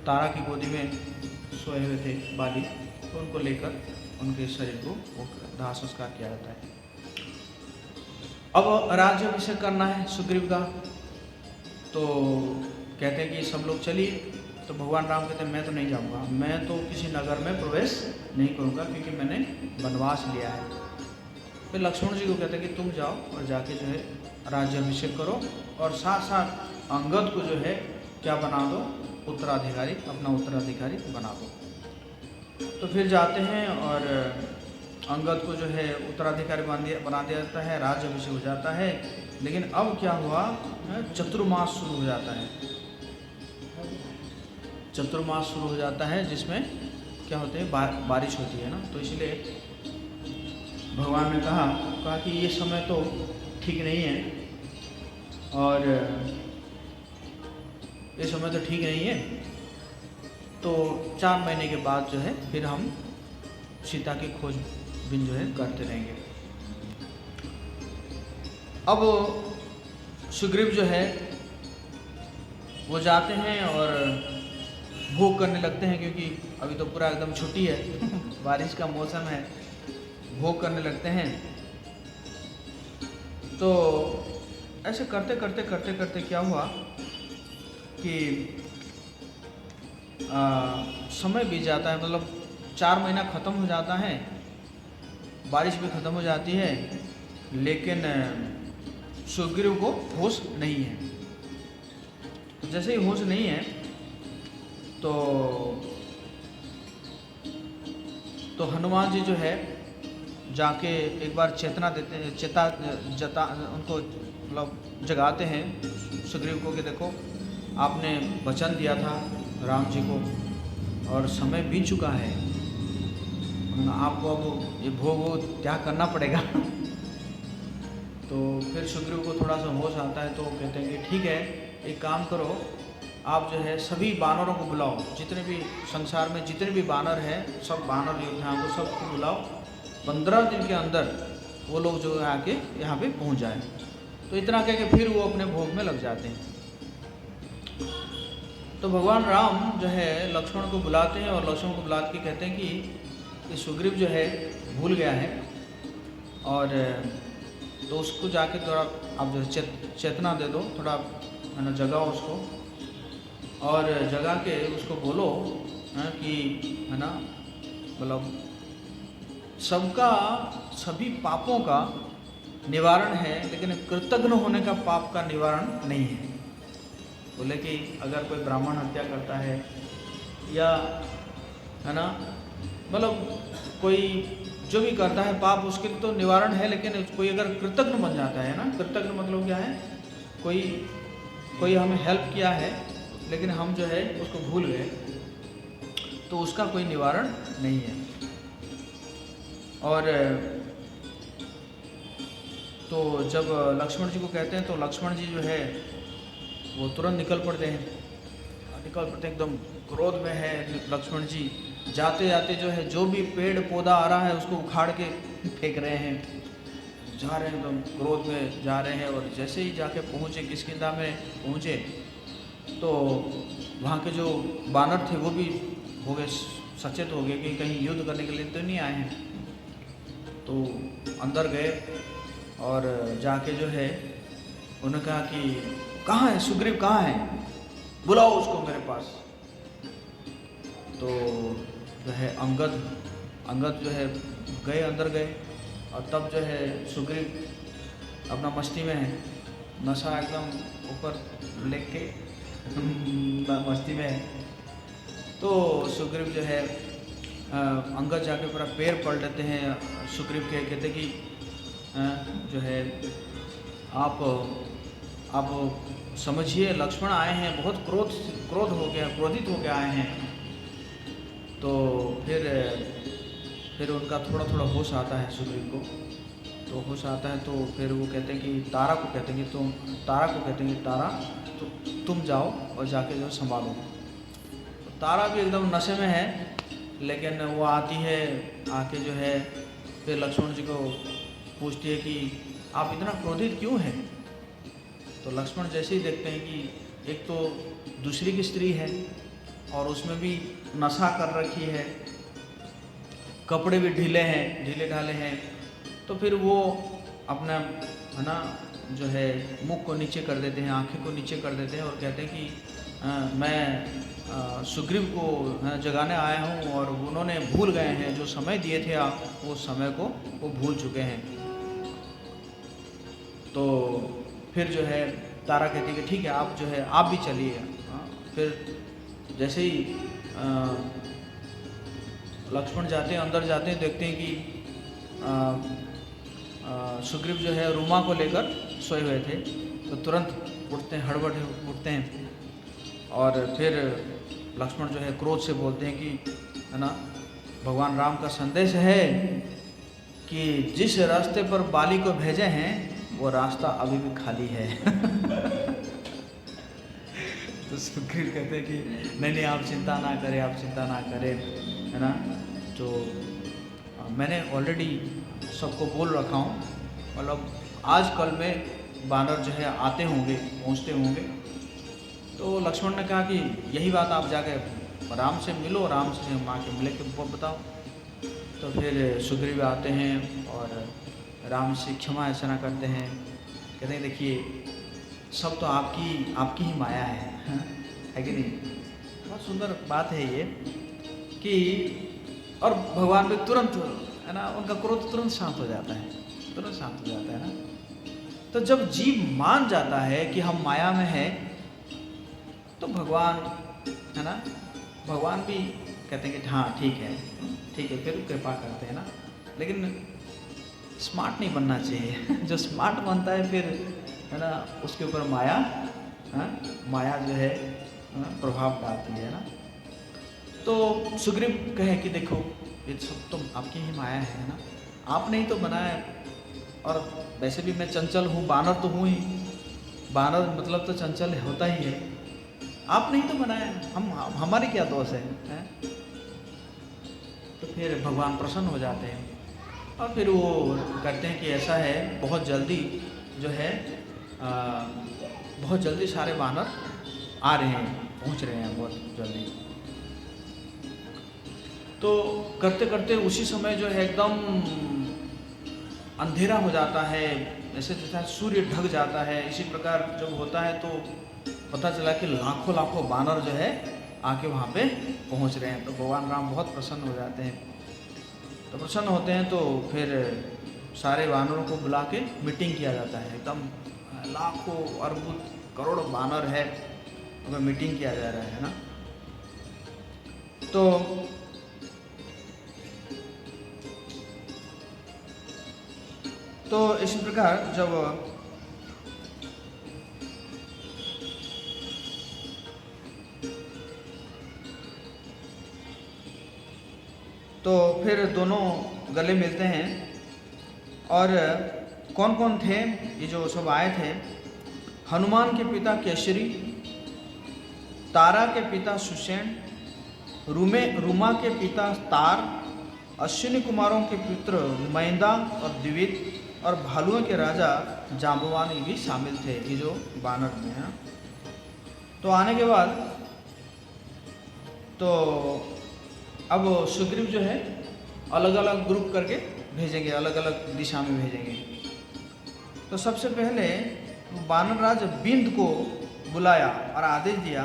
Speaker 1: तारा की गोदी में सोए हुए थे बाली, तो उनको लेकर उनके शरीर को वो दाह संस्कार किया जाता है। अब राज्याभिषेक करना है सुग्रीव का, तो कहते हैं कि सब लोग चलिए। तो भगवान राम कहते हैं मैं तो नहीं जाऊंगा, मैं तो किसी नगर में प्रवेश नहीं करूंगा क्योंकि मैंने वनवास लिया है। फिर लक्ष्मण जी को कहते हैं कि तुम जाओ और जाके जो है राज्याभिषेक करो और साथ साथ अंगद को जो है क्या बना दो, उत्तराधिकारी, अपना उत्तराधिकारी बना दो। तो फिर जाते हैं और अंगद को जो है उत्तराधिकारी बना दिया जाता है, राज्याभिषेक हो जाता है। लेकिन अब क्या हुआ, चतुर्मास शुरू हो जाता है। चतुर्मास शुरू हो जाता है जिसमें क्या होते हैं, बारिश होती है ना। तो इसलिए भगवान ने कहा कि ये समय तो ठीक नहीं है और ये समय तो ठीक नहीं है, तो 4 महीने के बाद जो है फिर हम सीता की खोजबीन जो है करते रहेंगे। अब सुग्रीव जो है वो जाते हैं और भोग करने लगते हैं, क्योंकि अभी तो पूरा एकदम छुट्टी है बारिश का मौसम है, भोग करने लगते हैं। तो ऐसे करते करते करते करते क्या हुआ कि समय बीत जाता है, मतलब 4 महीना ख़त्म हो जाता है, बारिश भी ख़त्म हो जाती है, लेकिन सुग्रीव को होश नहीं है। तो जैसे ही होश नहीं है तो हनुमान जी जो है जाके एक बार चेतना देते हैं, उनको मतलब जगाते हैं सुग्रीव को कि देखो आपने वचन दिया था राम जी को और समय बीत चुका है, आपको अब ये भोग त्याग करना पड़ेगा। तो फिर सुग्रीव को थोड़ा सा होश आता है, तो कहते हैं कि ठीक है, एक काम करो, आप जो है सभी बानरों को बुलाओ, जितने भी संसार में जितने भी बानर हैं सब बानर योद्धाओं को सबको बुलाओ, 15 दिन के अंदर वो लोग जो है आके यहाँ पे पहुँच जाए। तो इतना कह के फिर वो अपने भोग में लग जाते हैं। तो भगवान राम जो है लक्ष्मण को बुलाते हैं और लक्ष्मण को बुला के कहते हैं कि सुग्रीव जो है भूल गया है, और तो उसको जाके थोड़ा आप जो चेतना दे दो, थोड़ा है ना जगाओ उसको, और जगा के उसको बोलो कि है ना, मतलब सबका सभी पापों का निवारण है, लेकिन कृतज्ञ होने का पाप का निवारण नहीं है। बोले कि अगर कोई ब्राह्मण हत्या करता है या है ना, मतलब कोई जो भी करता है पाप, उसके तो निवारण है, लेकिन कोई अगर कृतज्ञ बन जाता है ना, कृतज्ञ मतलब क्या है, कोई हमें हेल्प किया है लेकिन हम जो है उसको भूल गए, तो उसका कोई निवारण नहीं है। और तो जब लक्ष्मण जी को कहते हैं तो लक्ष्मण जी जो है वो तुरंत निकल पड़ते हैं, एकदम क्रोध में है लक्ष्मण जी। जाते जाते जो है जो भी पेड़ पौधा आ रहा है उसको उखाड़ के फेंक रहे हैं, जा रहे हैं एकदम क्रोध में जा रहे हैं। और जैसे ही जाके पहुँचे किष्किंधा में पहुँचे तो वहाँ के जो बानर थे वो भी हो गए सचेत हो गए कि कहीं युद्ध करने के लिए तो नहीं आए हैं। तो अंदर गए और जाके जो है उन्होंने कहा कि कहाँ है सुग्रीव, कहाँ है, बुलाओ उसको मेरे पास। तो जो है अंगद जो है गए, अंदर गए, और तब जो है सुग्रीव अपना मस्ती में है, नशा एकदम ऊपर लेके मस्ती में है। तो सुग्रीव जो है अंगद जाके पूरा पैर पड़ लेते हैं सुग्रीव के, कहते कि जो है आप समझिए लक्ष्मण आए हैं, बहुत क्रोधित हो गया आए हैं। तो फिर उनका थोड़ा थोड़ा होश आता है सुग्रीव को, तो होश आता है तो फिर वो कहते हैं कि तारा को कहते हैं कि तारा को कहते हैं कि तारा तो तुम जाओ और जाके जो संभालो। तो तारा भी एकदम नशे में है, लेकिन वो आती है, आके जो है फिर लक्ष्मण जी को पूछती है कि आप इतना क्रोधित क्यों हैं। तो लक्ष्मण जैसे ही देखते हैं कि एक तो दूसरी की स्त्री है और उसमें भी नशा कर रखी है, कपड़े भी ढीले ढाले हैं, तो फिर वो अपना है ना जो है मुख को नीचे कर देते हैं, आंखें को नीचे कर देते हैं और कहते हैं कि मैं सुग्रीव को जगाने आया हूँ और उन्होंने भूल गए हैं, जो समय दिए थे आप वो समय को वो भूल चुके हैं। तो फिर जो है तारा कहती है कि ठीक है आप जो है आप भी चलिए। फिर जैसे ही लक्ष्मण जाते हैं, अंदर जाते हैं, देखते हैं कि सुग्रीव जो है रूमा को लेकर सोए हुए थे। तो तुरंत उठते हैं, हड़बड़ उठते हैं और फिर लक्ष्मण जो है क्रोध से बोलते हैं कि है ना भगवान राम का संदेश है कि जिस रास्ते पर बाली को भेजे हैं वो रास्ता अभी भी खाली है। तो सुग्रीव कहते हैं कि नहीं आप चिंता ना करें, आप चिंता ना करें, है ना। तो मैंने ऑलरेडी सबको बोल रखा हूँ, मतलब आज कल में बानर जो है आते होंगे, पहुँचते होंगे। तो लक्ष्मण ने कहा कि यही बात आप जाके राम से मिलो, राम से माँ के मिले के बताओ। तो फिर सुग्रीव आते हैं और राम से क्षमा याचना करते हैं, कहते हैं देखिए सब तो आपकी ही माया है कि नहीं। बहुत सुंदर बात है ये कि और भगवान भी तुरंत है ना उनका क्रोध तुरंत शांत हो जाता है, तुरंत शांत हो जाता है ना। तो जब जीव मान जाता है कि हम माया में हैं तो भगवान है ना, भगवान भी कहते हैं कि हाँ ठीक है, फिर कृपा करते हैं ना। लेकिन स्मार्ट नहीं बनना चाहिए। जो स्मार्ट बनता है फिर है ना उसके ऊपर माया जो है प्रभाव डालती है ना। तो सुग्रीव कहे कि देखो ये सब तो आपकी ही माया है ना, आपने ही तो बनाया। और वैसे भी मैं चंचल हूँ, बानर तो हूँ ही, बानर मतलब तो चंचल होता ही है, आपने ही तो बनाया, हमारी क्या दोष है? तो फिर भगवान प्रसन्न हो जाते हैं और फिर वो करते हैं कि ऐसा है बहुत जल्दी जो है बहुत जल्दी सारे बानर आ रहे हैं, पहुंच रहे हैं बहुत जल्दी। तो करते करते उसी समय जो है एकदम अंधेरा हो जाता है, ऐसे जैसा सूर्य ढक जाता है। इसी प्रकार जब होता है तो पता चला कि लाखों लाखों बानर जो है आके वहाँ पे पहुँच रहे हैं। तो भगवान राम बहुत प्रसन्न हो जाते हैं। तो प्रसन्न होते हैं तो फिर सारे बानरों को बुला के मीटिंग किया जाता है। एकदम लाखों अरबों करोड़ों बानर है, उनका मीटिंग किया जा रहा है ना। तो इसी प्रकार जब तो फिर दोनों गले मिलते हैं और कौन कौन थे ये जो सब आए थे? हनुमान के पिता केसरी, तारा के पिता सुषेण, रुमा के पिता तार, अश्विनी कुमारों के पुत्र मैंदा और द्विविद और भालुओं के राजा जांबवानी भी शामिल थे, ये जो बानर में हैं। तो आने के बाद तो अब सुग्रीव जो है अलग अलग ग्रुप करके भेजेंगे, अलग अलग दिशा में भेजेंगे। तो सबसे पहले बानर राज बिंद को बुलाया और आदेश दिया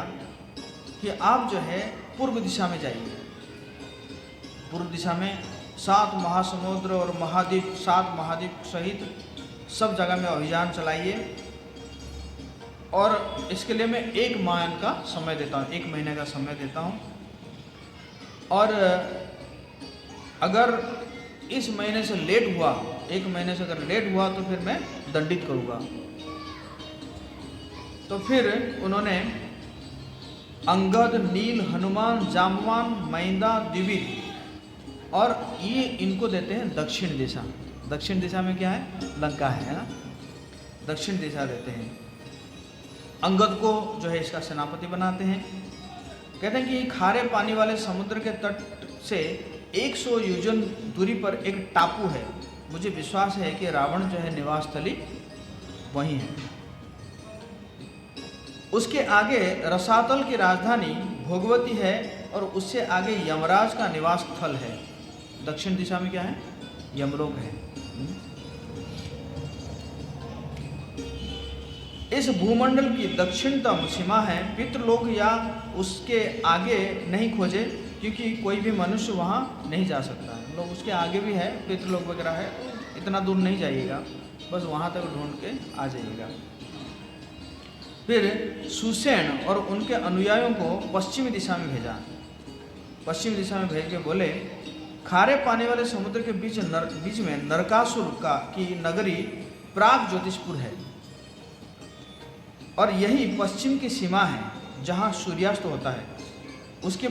Speaker 1: कि आप जो है पूर्व दिशा में जाइए। पूर्व दिशा में 7 महासमुद्र और महाद्वीप, 7 महाद्वीप सहित सब जगह में अभियान चलाइए। और इसके लिए मैं 1 माह का समय देता हूँ, 1 महीने का समय देता हूँ। और अगर इस महीने से लेट हुआ, 1 महीने से अगर लेट हुआ तो फिर मैं दंडित करूँगा। तो फिर उन्होंने अंगद, नील, हनुमान, जाम्बवान, मैंदा, द्विविद और ये इनको देते हैं दक्षिण दिशा। दक्षिण दिशा में क्या है? लंका है ना, दक्षिण दिशा देते हैं। अंगद को जो है इसका सेनापति बनाते हैं। कहते हैं कि खारे पानी वाले समुद्र के तट से 100 योजन दूरी पर एक टापू है। मुझे विश्वास है कि रावण जो है निवास स्थली वहीं है। उसके आगे रसातल की राजधानी भोगवती है और उससे आगे यमराज का निवास स्थल है। दक्षिण दिशा में क्या है? यमलोक है। इस भूमंडल की दक्षिणतम सीमा है पितृलोक, या उसके आगे नहीं खोजे क्योंकि कोई भी मनुष्य वहाँ नहीं जा सकता है। मतलब उसके आगे भी है, पितृलोक वगैरह है, इतना दूर नहीं जाइएगा, बस वहाँ तक ढूंढ के आ जाइएगा। फिर सुसेन और उनके अनुयायियों को पश्चिमी दिशा में भेजा। पश्चिमी दिशा में भेज के बोले, खारे पानी वाले समुद्र के बीच में नरकासुर की नगरी प्राग ज्योतिषपुर है और यही पश्चिम की सीमा है जहाँ सूर्यास्त होता है। उसके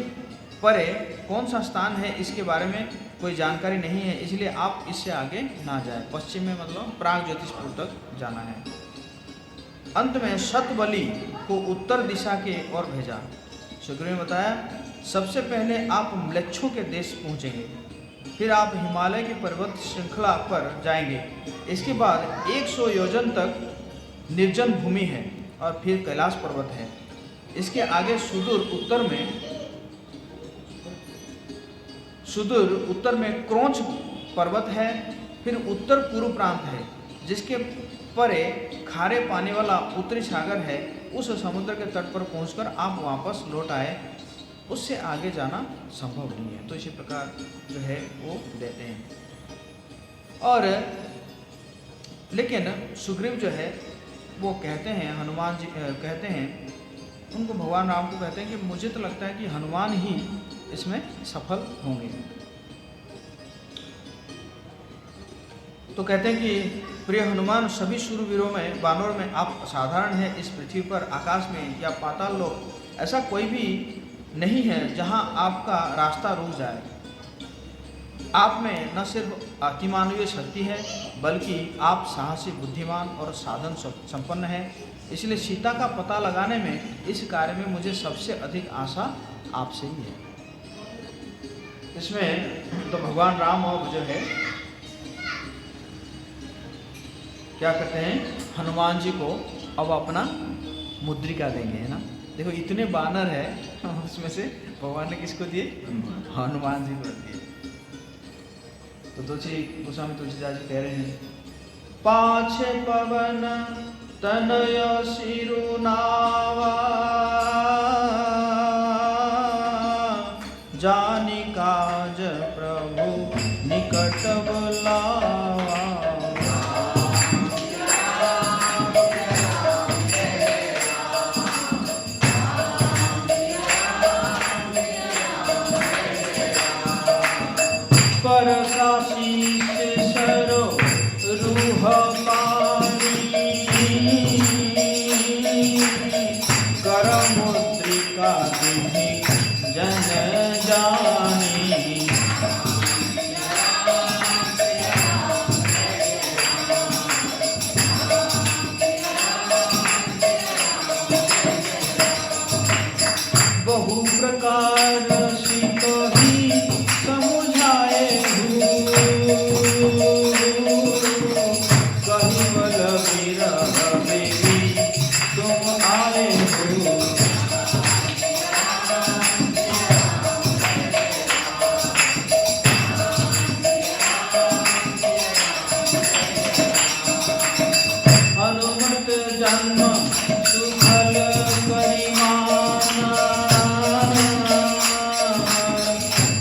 Speaker 1: परे कौन सा स्थान है इसके बारे में कोई जानकारी नहीं है, इसलिए आप इससे आगे ना जाएं। पश्चिम में मतलब प्राग ज्योतिषपुर तक जाना है। अंत में शतबली को उत्तर दिशा के ओर भेजा। सुग्रीव ने बताया, सबसे पहले आप म्लेच्छों के देश पहुँचेंगे, फिर आप हिमालय की पर्वत श्रृंखला पर जाएंगे। इसके बाद 100 योजन तक निर्जन भूमि है और फिर कैलाश पर्वत है। इसके आगे सुदूर उत्तर में क्रोंच पर्वत है। फिर उत्तर पूर्व प्रांत है जिसके परे खारे पानी वाला उत्तरी सागर है। उस समुद्र के तट पर पहुंचकर आप वापस लौट आए, उससे आगे जाना संभव नहीं है। तो इसी प्रकार जो है वो देते हैं। और लेकिन सुग्रीव जो है वो कहते हैं, हनुमान जी कहते हैं, उनको भगवान राम को कहते हैं कि मुझे तो लगता है कि हनुमान ही इसमें सफल होंगे। तो कहते हैं कि प्रिय हनुमान, सभी शूरवीरों में, वानरों में आप साधारण हैं। इस पृथ्वी पर, आकाश में या पाताल लोक ऐसा कोई भी नहीं है जहां आपका रास्ता रुक जाए। आप में न सिर्फ अतिमानवीय शक्ति है बल्कि आप साहसी, बुद्धिमान और साधन संपन्न हैं। इसलिए सीता का पता लगाने में इस कार्य में मुझे सबसे अधिक आशा आपसे ही है। इसमें तो भगवान राम और जो है क्या करते हैं, हनुमान जी को अब अपना मुद्रिका देंगे, है ना। देखो इतने बानर है, उसमें से भगवान ने किसको दिए? हनुमान जी को दिए। तो गोस्वामी तुलसीदास जी कह रहे हैं, पाछे पवन तनय सिरुनावा, जानि काज प्रभु निकट बुलावा। सरो रूह पानी, कर मुद्रिका दीनी जन जानी। बहु प्रकार सितो ही समुझाए, हनुमत जन्म सुफल परिमाना,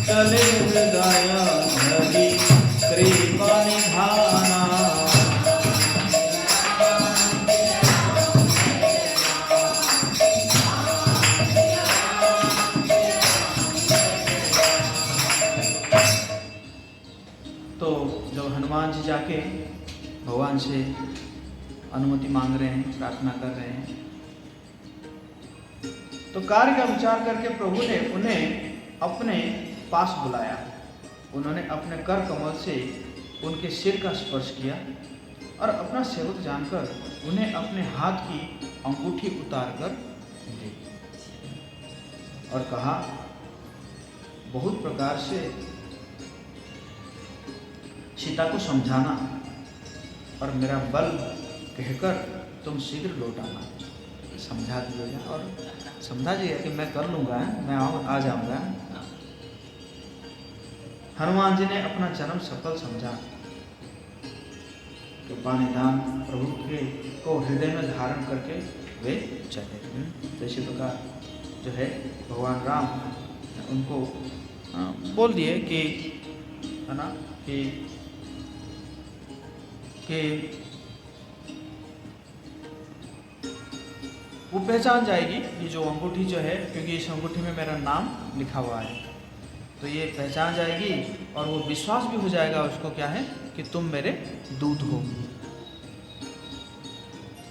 Speaker 1: चले हृदय हरि कृपा निधाना। तो जब हनुमान जी जाके भगवान से अनुमति मांग रहे हैं, प्रार्थना कर रहे हैं, तो कार्य का विचार करके प्रभु ने उन्हें अपने पास बुलाया। उन्होंने अपने कर कमल से उनके सिर का स्पर्श किया और अपना सेवक जानकर उन्हें अपने हाथ की अंगूठी उतार कर दी और कहा, बहुत प्रकार से सीता को समझाना और मेरा बल कहकर तुम शीघ्र लौट आना। समझा दिया और समझा दिया कि मैं कर लूँगा, मैं आ जाऊँगा। हनुमान जी ने अपना जन्म सफल समझा कि पानीदान प्रभु के को हृदय में धारण करके वे चले। तो इसी प्रकार जो है भगवान राम उनको बोल दिए कि है ना कि वो पहचान जाएगी ये जो अंगूठी जो है, क्योंकि इस अंगूठी में मेरा नाम लिखा हुआ है, तो ये पहचान जाएगी और वो विश्वास भी हो जाएगा उसको क्या है कि तुम मेरे दूत हो।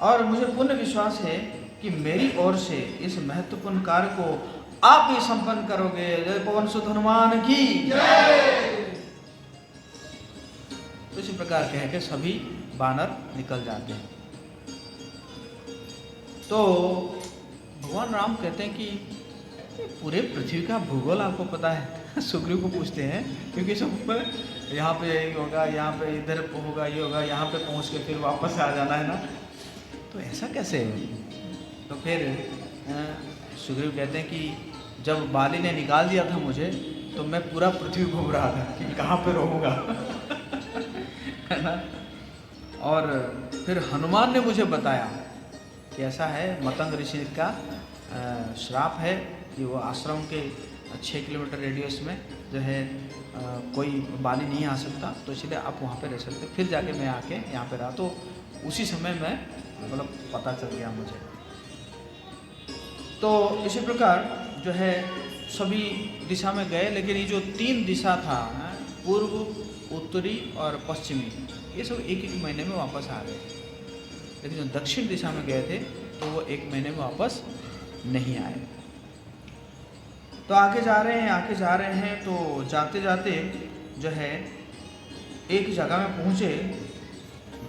Speaker 1: और मुझे पूर्ण विश्वास है कि मेरी ओर से इस महत्वपूर्ण कार्य को आप भी संपन्न करोगे। जय पवन सुत हनुमान की जय। तो इसी प्रकार कह के सभी बानर निकल जाते हैं। तो भगवान राम कहते हैं कि पूरे पृथ्वी का भूगोल आपको पता है। सुग्रीव को पूछते हैं, क्योंकि सब पर यहाँ पे यही होगा, यहाँ पे इधर होगा, ये होगा, यहाँ पे पहुँच के फिर वापस आ जाना है ना, तो ऐसा कैसे है? तो फिर सुग्रीव कहते हैं कि जब बाली ने निकाल दिया था मुझे, तो मैं पूरा पृथ्वी घूम रहा था कि कहाँ पे रहूँगा है ना। और फिर हनुमान ने मुझे बताया कि ऐसा है, मतंग ऋषि का श्राप है कि वो आश्रम के 6 किलोमीटर रेडियस में जो है कोई बाली नहीं आ सकता, तो इसलिए आप वहाँ पे रह सकते। फिर जाके मैं आके यहाँ पे रहा, तो उसी समय मैं मतलब पता चल गया मुझे। तो इसी प्रकार जो है सभी दिशा में गए, लेकिन ये जो 3 दिशा था, पूर्व, उत्तरी और पश्चिमी, ये सब 1-1 महीने में वापस आ गए। लेकिन जो दक्षिण दिशा में गए थे तो वो 1 महीने में वापस नहीं आए। तो आगे जा रहे हैं, तो जाते जाते जो है एक जगह में पहुँचे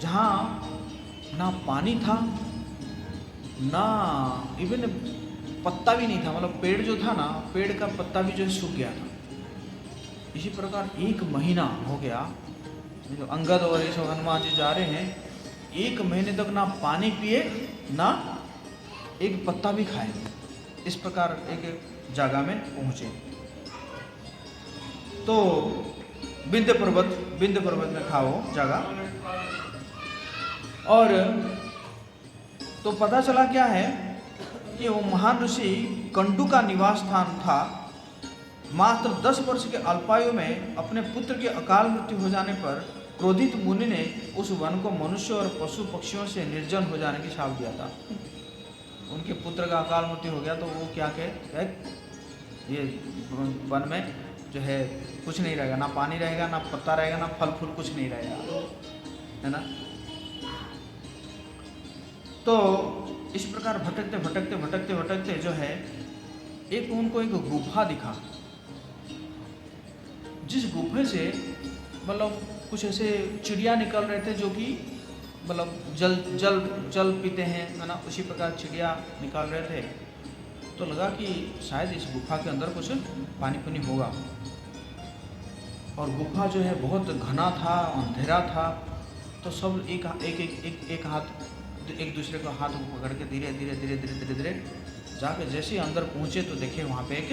Speaker 1: जहाँ ना पानी था, ना इवन पत्ता भी नहीं था, मतलब पेड़ जो था ना, पेड़ का पत्ता भी जो है सूख गया था। इसी प्रकार 1 महीना हो गया, जो अंगद और ये सब हनुमान जी जा रहे हैं, 1 महीने तक ना पानी पिए ना एक पत्ता भी खाए। इस प्रकार एक जगह में पहुँचे। तो विंध्य पर्वत में था वो जगह, और तो पता चला क्या है कि वो महान ऋषि कंडू का निवास स्थान था। मात्र 10 वर्ष के अल्पायु में अपने पुत्र के अकाल मृत्यु हो जाने पर क्रोधित मुनि ने उस वन को मनुष्य और पशु पक्षियों से निर्जन हो जाने की शाप दिया था। उनके पुत्र का अकाल मृत्यु हो गया, तो वो क्या कहे, ये वन में जो है कुछ नहीं रहेगा, ना पानी रहेगा, ना पत्ता रहेगा, ना फल फूल, कुछ नहीं रहेगा, है ना। तो इस प्रकार भटकते जो है उनको एक गुफा दिखा, जिस गुफे से मतलब कुछ ऐसे चिड़िया निकल रहे थे, जो कि मतलब जल पीते हैं, है ना। उसी प्रकार चिड़िया निकाल रहे थे, तो लगा कि शायद इस गुफा के अंदर कुछ पानी पुनी होगा। और गुफा जो है बहुत घना था, अंधेरा था, तो सब एक हाथ एक दूसरे को हाथ पकड़ के धीरे धीरे जाके जैसे ही अंदर पहुँचे, तो देखे वहाँ पे एक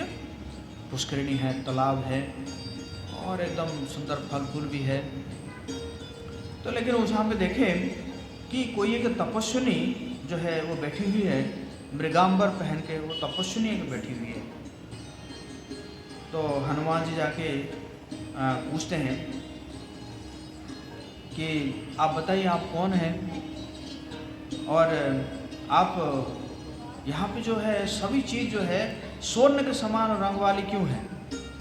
Speaker 1: पुष्करिणी है, तालाब है, और एकदम सुंदर फल फूल भी है। तो लेकिन उस वहाँ पे देखे कि कोई एक तपस्विनी जो है वो बैठी हुई है, मृगांबर पहन के वो तपस्विनी एक बैठी हुई है। तो हनुमान जी जाके पूछते हैं कि आप बताइए आप कौन हैं, और आप यहाँ पे जो है सभी चीज़ जो है स्वर्ण के समान रंग वाली क्यों है,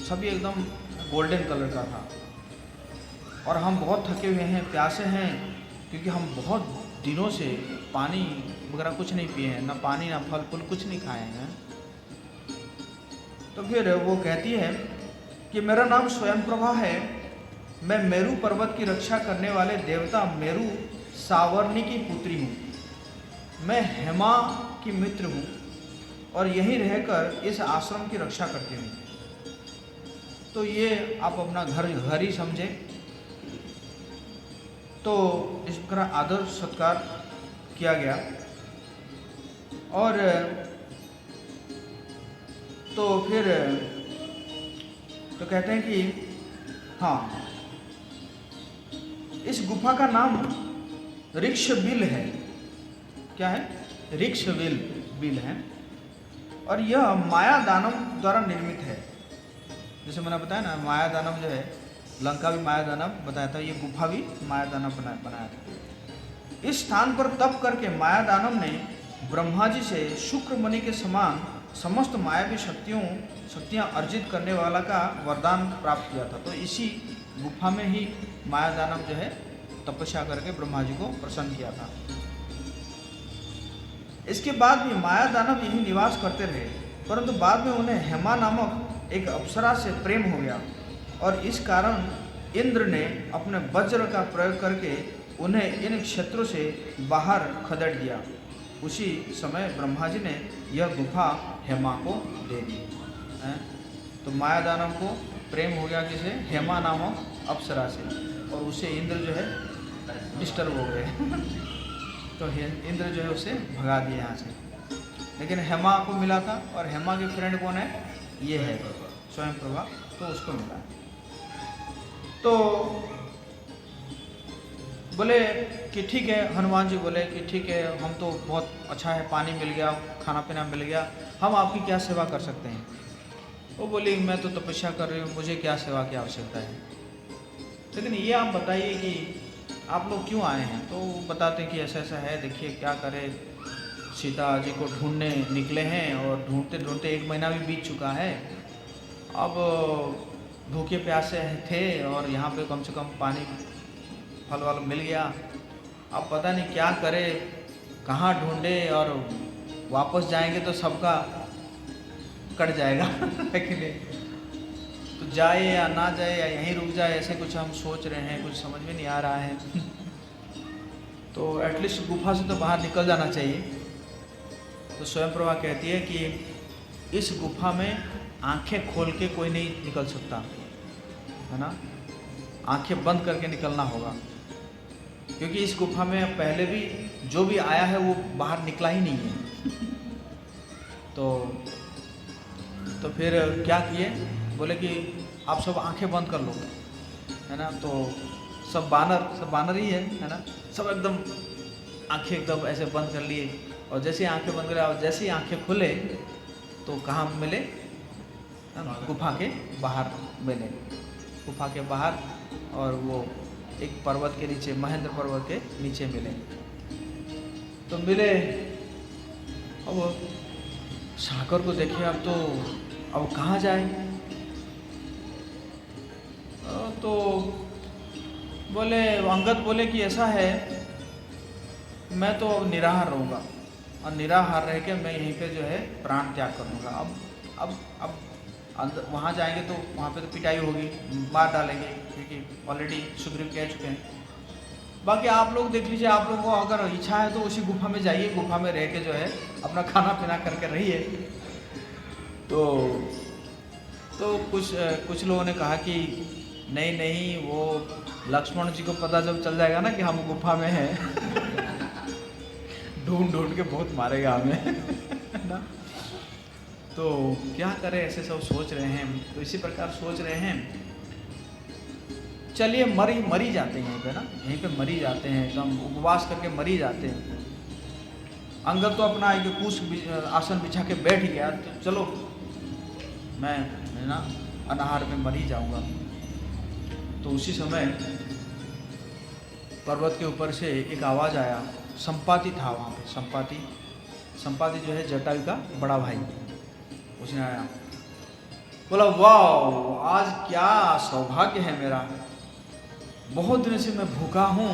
Speaker 1: सभी एकदम गोल्डन कलर का था, और हम बहुत थके हुए हैं, प्यासे हैं, क्योंकि हम बहुत दिनों से पानी वगैरह कुछ नहीं पिए हैं, ना पानी ना फल फूल कुछ नहीं खाए हैं। तो फिर वो कहती है कि मेरा नाम स्वयं प्रभा है, मैं मेरू पर्वत की रक्षा करने वाले देवता मेरू सावर्णी की पुत्री हूँ। मैं हेमा की मित्र हूँ और यहीं रहकर इस आश्रम की रक्षा करती हूँ। तो ये आप अपना घर ही समझे। तो इस प्रकार आदर सत्कार किया गया। और तो फिर तो कहते हैं कि हाँ, इस गुफा का नाम ऋक्षविल है। क्या है? ऋक्षविल है। और यह माया दानव द्वारा निर्मित है। जैसे मैंने बताया ना, माया दानव जो है, लंका भी माया दानव बताया था, ये गुफा भी माया दानव बनाया था। इस स्थान पर तप करके माया दानव ने ब्रह्मा जी से शुक्र मणि के समान समस्त मायावी शक्तियाँ अर्जित करने वाला का वरदान प्राप्त किया था। तो इसी गुफा में ही माया दानव जो है तपस्या करके ब्रह्मा जी को प्रसन्न किया था। इसके बाद भी माया दानव यही निवास करते रहे, परंतु बाद में उन्हें हेमा नामक एक अप्सरा से प्रेम हो गया और इस कारण इंद्र ने अपने वज्र का प्रयोग करके उन्हें इन क्षेत्रों से बाहर खदेड़ दिया। उसी समय ब्रह्मा जी ने यह गुफा हेमा को दे दी। तो माया दानव को प्रेम हो गया किसे? हेमा नामक अप्सरा से, और उसे इंद्र जो है डिस्टर्ब हो गए तो इंद्र जो है उसे भगा दिया यहाँ से। लेकिन हेमा को मिला था, और हेमा के फ्रेंड कौन है? ये है स्वयं प्रभा, तो उसको मिला। तो बोले कि ठीक है, हनुमान जी बोले कि ठीक है, हम तो बहुत अच्छा है, पानी मिल गया, खाना पीना मिल गया, हम आपकी क्या सेवा कर सकते हैं? वो बोली मैं तो तपस्या कर रही हूँ, मुझे क्या सेवा की आवश्यकता है। लेकिन ये आप बताइए कि आप लोग क्यों आए हैं? तो बताते हैं कि ऐसा ऐसा है, देखिए क्या करें, सीता जी को ढूंढने निकले हैं और ढूंढते ढूंढते 1 महीना भी बीत चुका है। अब भूखे प्यासे थे और यहाँ पे कम से कम पानी फल वाल मिल गया। अब पता नहीं क्या करे, कहाँ ढूंढे, और वापस जाएंगे तो सबका कट जाएगा है कि नहीं? तो जाए या ना जाए या यहीं रुक जाए, ऐसे कुछ हम सोच रहे हैं, कुछ समझ में नहीं आ रहा है तो एटलीस्ट गुफा से तो बाहर निकल जाना चाहिए। तो स्वयं प्रभा कहती है कि इस गुफा में आंखें खोल के कोई नहीं निकल सकता, है ना, आंखें बंद करके निकलना होगा, क्योंकि इस गुफा में पहले भी जो भी आया है वो बाहर निकला ही नहीं है तो फिर क्या किए? बोले कि आप सब आंखें बंद कर लो, है ना। तो सब बानर ही है ना, सब एकदम आंखें एकदम ऐसे बंद कर लिए, और जैसे आंखें बंद करे और जैसे ही आंखें खुले तो कहाँ मिले? गुफा के बाहर मिले, गुफा के बाहर, और वो एक पर्वत के नीचे, महेंद्र पर्वत के नीचे मिले। तो मिले, अब साकर को देखे, अब कहाँ जाए? तो बोले, अंगद बोले कि ऐसा है, मैं तो अब निराहार रहूँगा, और निराहार रह के मैं यहीं पे जो है प्राण त्याग करूँगा। अब वहाँ जाएंगे तो वहाँ पे तो पिटाई होगी, मार डालेंगे, क्योंकि ऑलरेडी सुग्रीव कह चुके हैं। बाकी आप लोग देख लीजिए, आप लोगों को अगर इच्छा है तो उसी गुफा में जाइए, गुफा में रह के जो है अपना खाना पीना करके रहिए। तो कुछ लोगों ने कहा कि नहीं, वो लक्ष्मण जी को पता जब चल जाएगा ना कि हम गुफा में हैं ढूंढ के बहुत मारेगा हमें ना। तो क्या करें, ऐसे सब सोच रहे हैं। तो इसी प्रकार सोच रहे हैं, चलिए मरी जाते हैं यहीं पे ना, यहीं पे मरी जाते हैं, एकदम उपवास करके मरी जाते हैं। अंगद तो अपना एक कुश आसन बिछा के बैठ गया, तो चलो मैं ना अनाहार में मर ही जाऊँगा। तो उसी समय पर्वत के ऊपर से एक आवाज़ आया। संपाति था वहाँ पे, संपाति जो है जटायु का बड़ा भाई, उसने आया, बोला वाह, आज क्या सौभाग्य है मेरा, बहुत दिन से मैं भूखा हूँ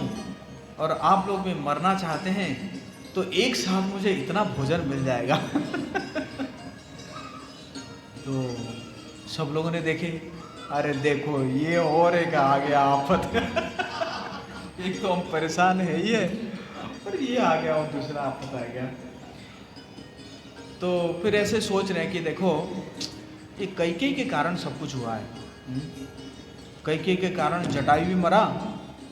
Speaker 1: और आप लोग भी मरना चाहते हैं, तो एक साथ मुझे इतना भोजन मिल जाएगा तो सब लोगों ने देखे अरे देखो ये और एक आ गया आफत। एक तो हम परेशान है ये, और ये आ गया और दूसरा आफत आ गया। तो फिर ऐसे सोच रहे हैं कि देखो ये कैकेयी के कारण सब कुछ हुआ है। कैकेयी के कारण जटायु भी मरा,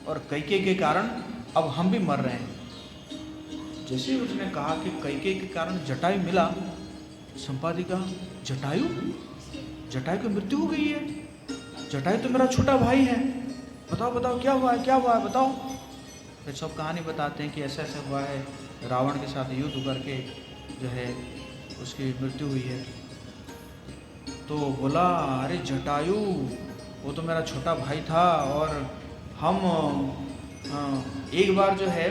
Speaker 1: और कैकेयी के कारण अब हम भी मर रहे हैं। जैसे ही उसने कहा कि कैकेयी के कारण जटायु मिला, संपाति कहा जटायु की मृत्यु हो गई है, जटायु तो मेरा छोटा भाई है, बताओ बताओ क्या हुआ है बताओ। फिर सब कहानी बताते हैं कि ऐसा ऐसा हुआ है, रावण के साथ युद्ध करके जो है उसकी मृत्यु हुई है। तो बोला अरे जटायु वो तो मेरा छोटा भाई था, और हम एक बार जो है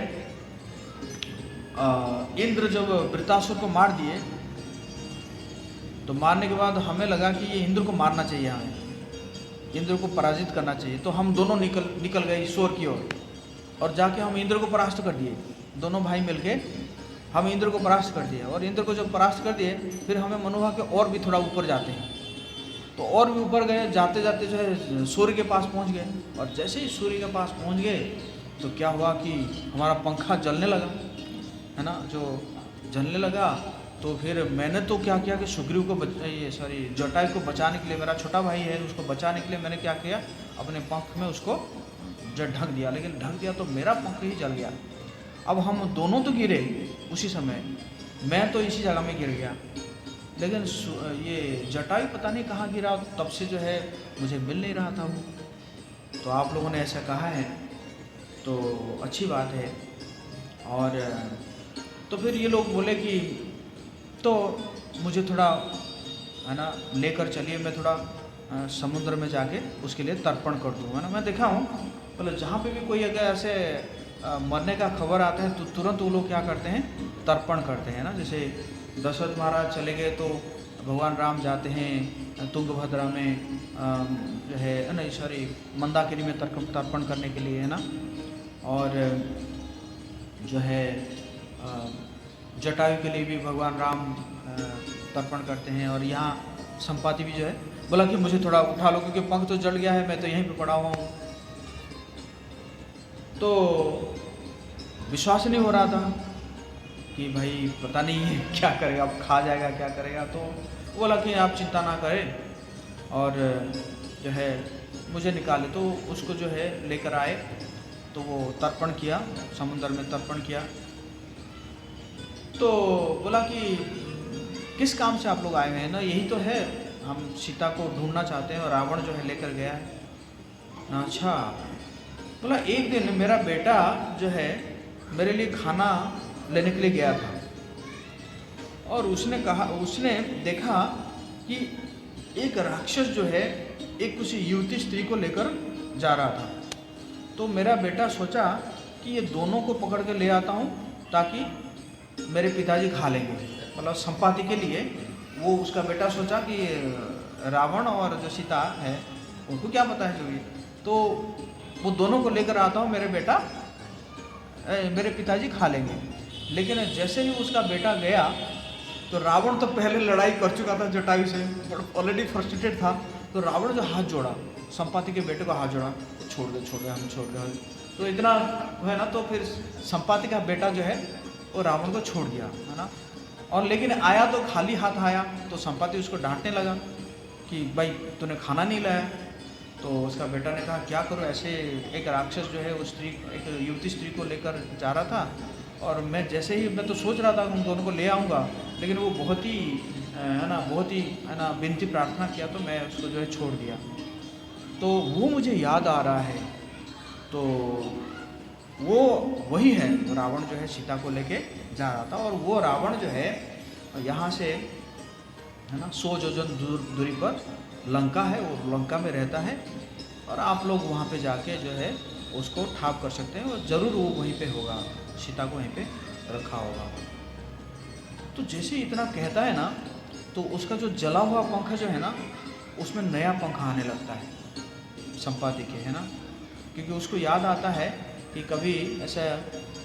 Speaker 1: इंद्र जब वृत्तासुर को मार दिए, तो मारने के बाद हमें लगा कि ये इंद्र को मारना चाहिए, हमें इंद्र को पराजित करना चाहिए। तो हम दोनों निकल गए ईश्वर की ओर, और जाके हम इंद्र को परास्त कर दिए। दोनों भाई मिलके हम इंद्र को परास्त कर दिए, और इंद्र को जब परास्त कर दिए फिर हमें मन हुआ कि और भी थोड़ा ऊपर जाते हैं। तो और भी ऊपर गए, जाते जाते जो है सूर्य के पास पहुंच गए, और जैसे ही सूर्य के पास पहुंच गए तो क्या हुआ कि हमारा पंखा जलने लगा, है ना, जो जलने लगा। तो फिर मैंने तो क्या किया कि सुग्रीव को जटायु को बचाने के लिए, मेरा छोटा भाई है उसको बचाने के लिए मैंने क्या किया, अपने पंख में उसको जो ढक दिया। लेकिन ढक दिया तो मेरा पंख ही जल गया। अब हम दोनों तो गिरे उसी समय, मैं तो इसी जगह में गिर गया, लेकिन ये जटायु पता नहीं कहाँ गिरा, तब से जो है मुझे मिल नहीं रहा था वो। तो आप लोगों ने ऐसा कहा है तो अच्छी बात है। और तो फिर ये लोग बोले कि तो मुझे थोड़ा है ना लेकर चलिए, मैं थोड़ा समुद्र में जाके उसके लिए तर्पण कर दूँ, है ना। मैं देखा हूँ मतलब जहाँ पे भी कोई अगर ऐसे मरने का खबर आता है तो तुरंत वो लोग क्या करते हैं, तर्पण करते हैं ना। जैसे दशरथ महाराज चले गए तो भगवान राम जाते हैं तुंगभद्रा में जो है नहीं सॉरी मंदाकिनी में तर्पण करने के लिए, है ना। और जो है जटायु के लिए भी भगवान राम तर्पण करते हैं। और यहाँ संपाति भी जो है बोला कि मुझे थोड़ा उठा लो क्योंकि पंख तो जल गया है, मैं तो यहीं पे पड़ा हुआ हूँ। तो विश्वास नहीं हो रहा था कि भाई पता नहीं क्या करेगा, अब खा जाएगा क्या करेगा। तो बोला कि आप चिंता ना करें, और जो है मुझे निकाले। तो उसको जो है लेकर आए, तो वो तर्पण किया, समुद्र में तर्पण किया। तो बोला कि किस काम से आप लोग आए हुए हैं ना, यही तो है, हम सीता को ढूंढना चाहते हैं और रावण जो है लेकर गया है। अच्छा, बोला एक दिन मेरा बेटा जो है मेरे लिए खाना लेने के लिए गया था, और उसने देखा कि एक राक्षस जो है एक किसी युवती स्त्री को लेकर जा रहा था। तो मेरा बेटा सोचा कि ये दोनों को पकड़ कर ले आता हूँ ताकि मेरे पिताजी खा लेंगे। मतलब संपाति के लिए वो उसका बेटा सोचा कि रावण और जो सीता है उनको क्या पता है जो ये, तो वो दोनों को लेकर आता हूँ, मेरे पिताजी खा लेंगे। लेकिन जैसे ही उसका बेटा गया तो रावण तो पहले लड़ाई कर चुका था जटायु से, ऑलरेडी फ्रस्ट्रेटेड था। तो रावण जो हाथ जोड़ा, संपाति के बेटे को हाथ जोड़ा, छोड़ दे हम छोड़ दे। तो इतना है ना, तो फिर संपाति का बेटा जो है वो रावण को छोड़ दिया, है ना। और लेकिन आया तो खाली हाथ आया, तो संपाति उसको डांटने लगा कि भाई तूने खाना नहीं लाया। तो उसका बेटा ने कहा क्या करूँ, ऐसे एक राक्षस जो है वो एक युवती स्त्री को लेकर जा रहा था, और मैं तो सोच रहा था उन दोनों को ले आऊँगा, लेकिन वो बहुत ही है ना विनती प्रार्थना किया, तो मैं उसको जो है छोड़ दिया। तो वो मुझे याद आ रहा है, तो वो वही है रावण जो है सीता को लेके जा रहा था। और वो रावण जो है यहाँ से है ना 100 योजन दूरी पर लंका है, वो लंका में रहता है, और आप लोग वहाँ पे जाके जो है उसको ठाप कर सकते हैं, और ज़रूर वो वहीं पे होगा, सीता को वहीं पे रखा होगा। तो जैसे इतना कहता है ना, तो उसका जो जला हुआ पंखा जो है ना, उसमें नया पंखा आने लगता है संपाति के, है ना। क्योंकि उसको याद आता है कि कभी ऐसा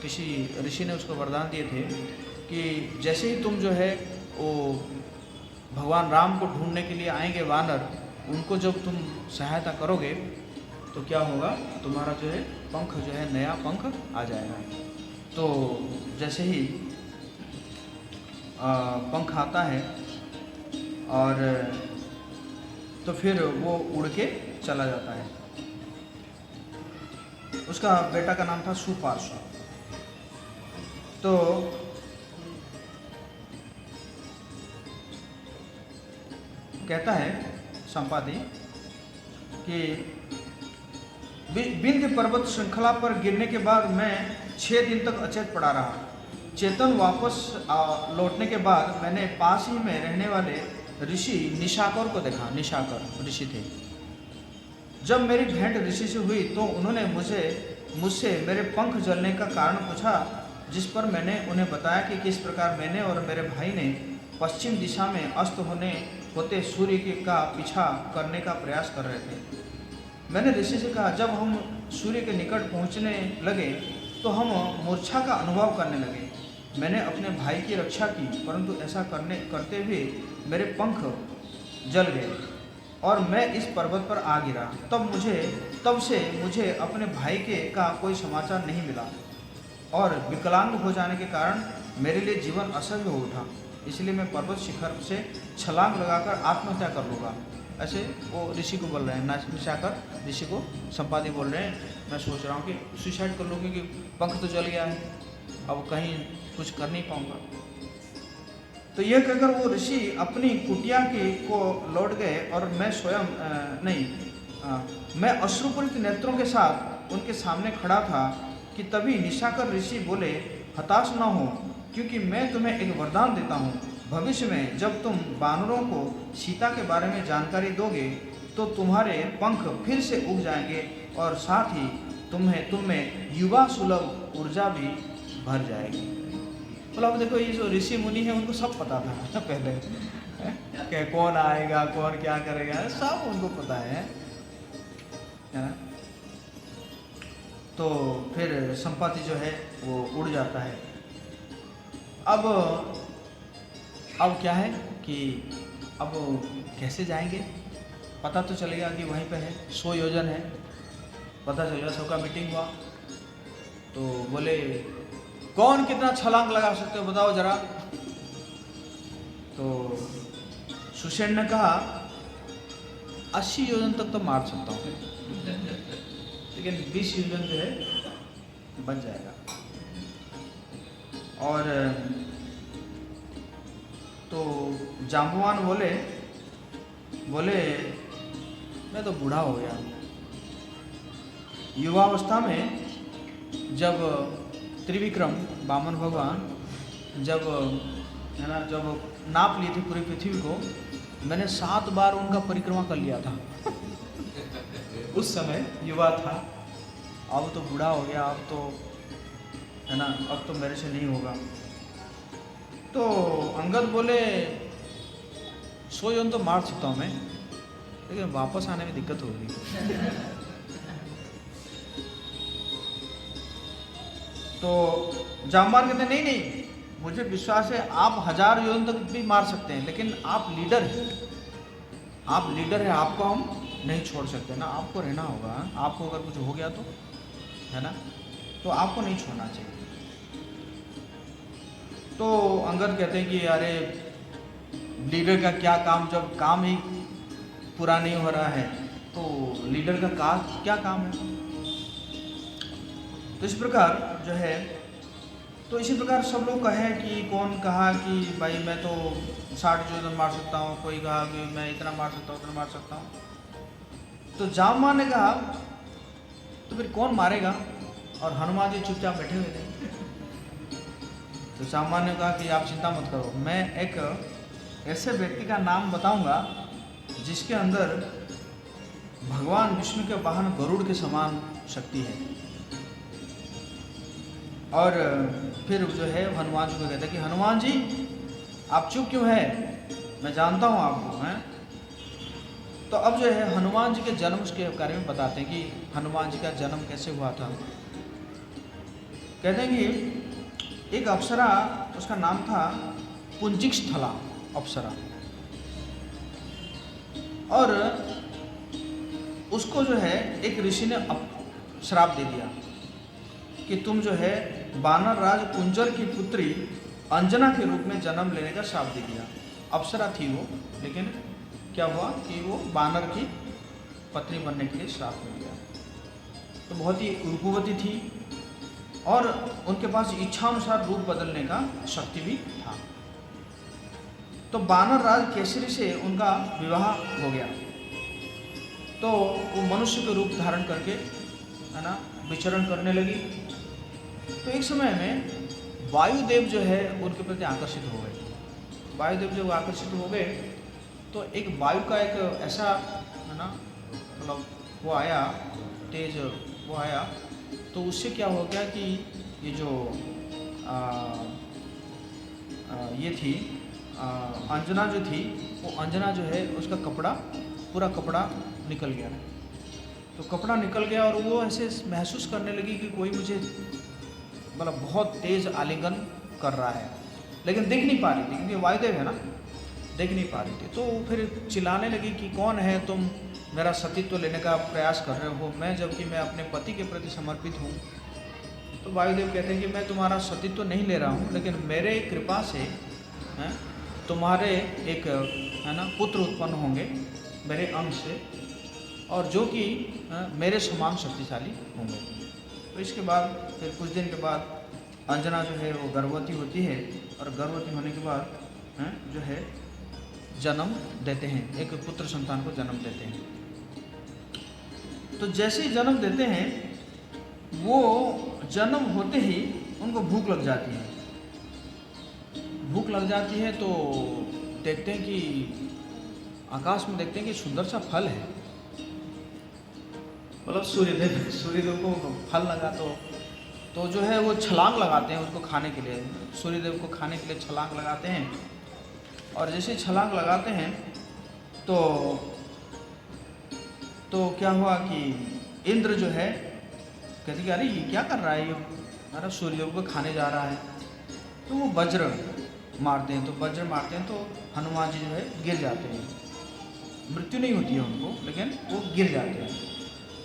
Speaker 1: किसी ऋषि ने उसको वरदान दिए थे कि जैसे ही तुम जो है वो भगवान राम को ढूंढने के लिए आएंगे वानर, उनको जब तुम सहायता करोगे तो क्या होगा, तुम्हारा जो है पंख जो है नया पंख आ जाएगा। तो जैसे ही पंख आता है और तो फिर वो उड़ के चला जाता है। उसका बेटा का नाम था सुपार्श्व। तो कहता है संपाति कि विंध्य पर्वत श्रृंखला पर गिरने के बाद मैं 6 दिन तक अचेत पड़ा रहा। चेतन वापस लौटने के बाद मैंने पास ही में रहने वाले ऋषि निशाकर को देखा। निशाकर ऋषि थे। जब मेरी भेंट ऋषि से हुई तो उन्होंने मुझसे मेरे पंख जलने का कारण पूछा, जिस पर मैंने उन्हें बताया कि किस प्रकार मैंने और मेरे भाई ने पश्चिम दिशा में अस्त होते सूर्य का पीछा करने का प्रयास कर रहे थे। मैंने ऋषि से कहा, जब हम सूर्य के निकट पहुंचने लगे तो हम मूर्छा का अनुभव करने लगे। मैंने अपने भाई की रक्षा की, परंतु ऐसा करते हुए मेरे पंख जल गए और मैं इस पर्वत पर आ गिरा। तब से मुझे अपने भाई का कोई समाचार नहीं मिला और विकलांग हो जाने के कारण मेरे लिए जीवन असह्य हो उठा। इसलिए मैं पर्वत शिखर से छलांग लगाकर आत्महत्या कर लूँगा। ऐसे वो ऋषि को बोल रहे हैं, निशाकर ऋषि को संपादी बोल रहे हैं, मैं सोच रहा हूँ कि सुसाइड कर लूँ क्योंकि पंख तो जल गया है, अब कहीं कुछ कर नहीं पाऊँगा। तो यह कहकर वो ऋषि अपनी कुटिया को लौट गए और मैं स्वयं मैं अश्रुपूरित नेत्रों के साथ उनके सामने खड़ा था कि तभी निशाकर ऋषि बोले, हताश न हो, क्योंकि मैं तुम्हें एक वरदान देता हूँ। भविष्य में जब तुम वानरों को सीता के बारे में जानकारी दोगे तो तुम्हारे पंख फिर से उग जाएंगे और साथ ही तुम में युवा सुलभ ऊर्जा भी भर जाएगी। मतलब देखो, ये जो ऋषि मुनि है उनको सब पता था पहले कि कौन आएगा, कौन क्या करेगा, सब उनको पता है ना। तो फिर संपाति जो है वो उड़ जाता है। अब क्या है कि अब कैसे जाएंगे, पता तो चलेगा कि वहीं पे है, 100 योजन है, पता चलेगा। सबका मीटिंग हुआ तो बोले, कौन कितना छलांग लगा सकते हो बताओ जरा। तो सुषेण ने कहा, 80 योजन तक तो मार सकता हूँ, लेकिन 20 योजन जो है बच जाएगा। और तो जाम्बवान बोले मैं तो बूढ़ा हो गया। युवावस्था में जब त्रिविक्रम वामन भगवान जब नाप लिए थे पूरी पृथ्वी को, मैंने 7 बार उनका परिक्रमा कर लिया था। उस समय युवा था, अब तो बूढ़ा हो गया, अब तो है ना, अब तो मेरे से नहीं होगा। तो अंगद बोले, 100 योजन तो मार सकता हूँ मैं, लेकिन वापस आने में दिक्कत होगी। तो जाम्बार कहते नहीं, मुझे विश्वास है आप 1000 योजन तक भी मार सकते हैं, लेकिन आप लीडर हैं, आपको हम नहीं छोड़ सकते ना, आपको रहना होगा। आपको अगर कुछ हो गया तो है ना, तो आपको नहीं छोड़ना चाहिए। तो अंगद कहते हैं कि अरे लीडर का क्या काम, जब काम ही पूरा नहीं हो रहा है तो लीडर का क्या काम है। तो इस प्रकार जो है, तो इसी प्रकार सब लोग कहे कि कौन कहा कि भाई मैं तो 60 योजन मार सकता हूँ, कोई कहा कि मैं इतना मार सकता हूँ, उतना मार सकता हूँ। तो जाम्बवान ने कहा, तो फिर कौन मारेगा, और हनुमान जी चुपचाप बैठे हुए थे। तो जाम्बवान ने कहा कि आप चिंता मत करो, मैं एक ऐसे व्यक्ति का नाम बताऊंगा जिसके अंदर भगवान विष्णु के वाहन गरुड़ के समान शक्ति है। और फिर जो है हनुमान जी को कहते हैं कि हनुमान जी आप चुप क्यों है, मैं जानता हूँ आपको हैं। तो अब जो है हनुमान जी के जन्म के बारे में बताते हैं कि हनुमान जी का जन्म कैसे हुआ था। कहते हैं कि एक अप्सरा, उसका नाम था पुंजिकस्थला अप्सरा, और उसको जो है एक ऋषि ने श्राप दे दिया कि तुम जो है वानर राज कुंजर की पुत्री अंजना के रूप में जन्म लेने का श्राप दे दिया। अप्सरा थी वो, लेकिन क्या हुआ कि वो वानर की पत्नी बनने के लिए श्राप मिल गया। तो बहुत ही रूपवती थी और उनके पास इच्छानुसार रूप बदलने का शक्ति भी था। तो वानर राज केसरी से उनका विवाह हो गया। तो वो मनुष्य के रूप धारण करके, है ना, विचरण करने लगी। तो एक समय में वायुदेव जो है उनके प्रति आकर्षित हो गए। वायुदेव जब आकर्षित हो गए तो एक वायु का एक ऐसा, है ना, मतलब वो आया, तेज वो आया। तो उससे क्या हो गया कि ये जो ये थी अंजना जो थी, वो अंजना जो है उसका कपड़ा, पूरा कपड़ा निकल गया। तो कपड़ा निकल गया और वो ऐसे महसूस करने लगी कि कोई मुझे मतलब बहुत तेज आलिंगन कर रहा है, लेकिन देख नहीं पा रही थी क्योंकि वायुदेव है ना, देख नहीं पा रही थी। तो फिर चिल्लाने लगी कि कौन है तुम, मेरा सतीत्व लेने का प्रयास कर रहे हो, मैं जबकि मैं अपने पति के प्रति समर्पित हूँ। तो वायुदेव कहते हैं कि मैं तुम्हारा सतीत्व नहीं ले रहा हूँ, लेकिन मेरे कृपा से तुम्हारे एक, है ना, पुत्र उत्पन्न होंगे मेरे अंश से, और जो कि मेरे समान शक्तिशाली होंगे। तो इसके बाद फिर कुछ दिन के बाद अंजना जो है वो गर्भवती होती है और गर्भवती होने के बाद जो है जन्म देते हैं, एक पुत्र संतान को जन्म देते हैं। तो जैसे ही जन्म देते हैं, वो जन्म होते ही उनको भूख लग जाती है। भूख लग जाती है तो देखते हैं कि आकाश में देखते हैं कि सुंदर सा फल है, मतलब सूर्यदेव को फल लगा। तो जो है वो छलांग लगाते हैं उसको खाने के लिए, सूर्यदेव को खाने के लिए छलांग लगाते हैं। और जैसे छलांग लगाते हैं तो क्या हुआ कि इंद्र जो है कहते कि अरे ये क्या कर रहा है, ये हमारा सूर्यदेव को खाने जा रहा है। तो वो वज्र मारते हैं, तो वज्र मारते हैं तो हनुमान जी जो है गिर जाते हैं। मृत्यु नहीं होती है उनको, लेकिन वो गिर जाते हैं।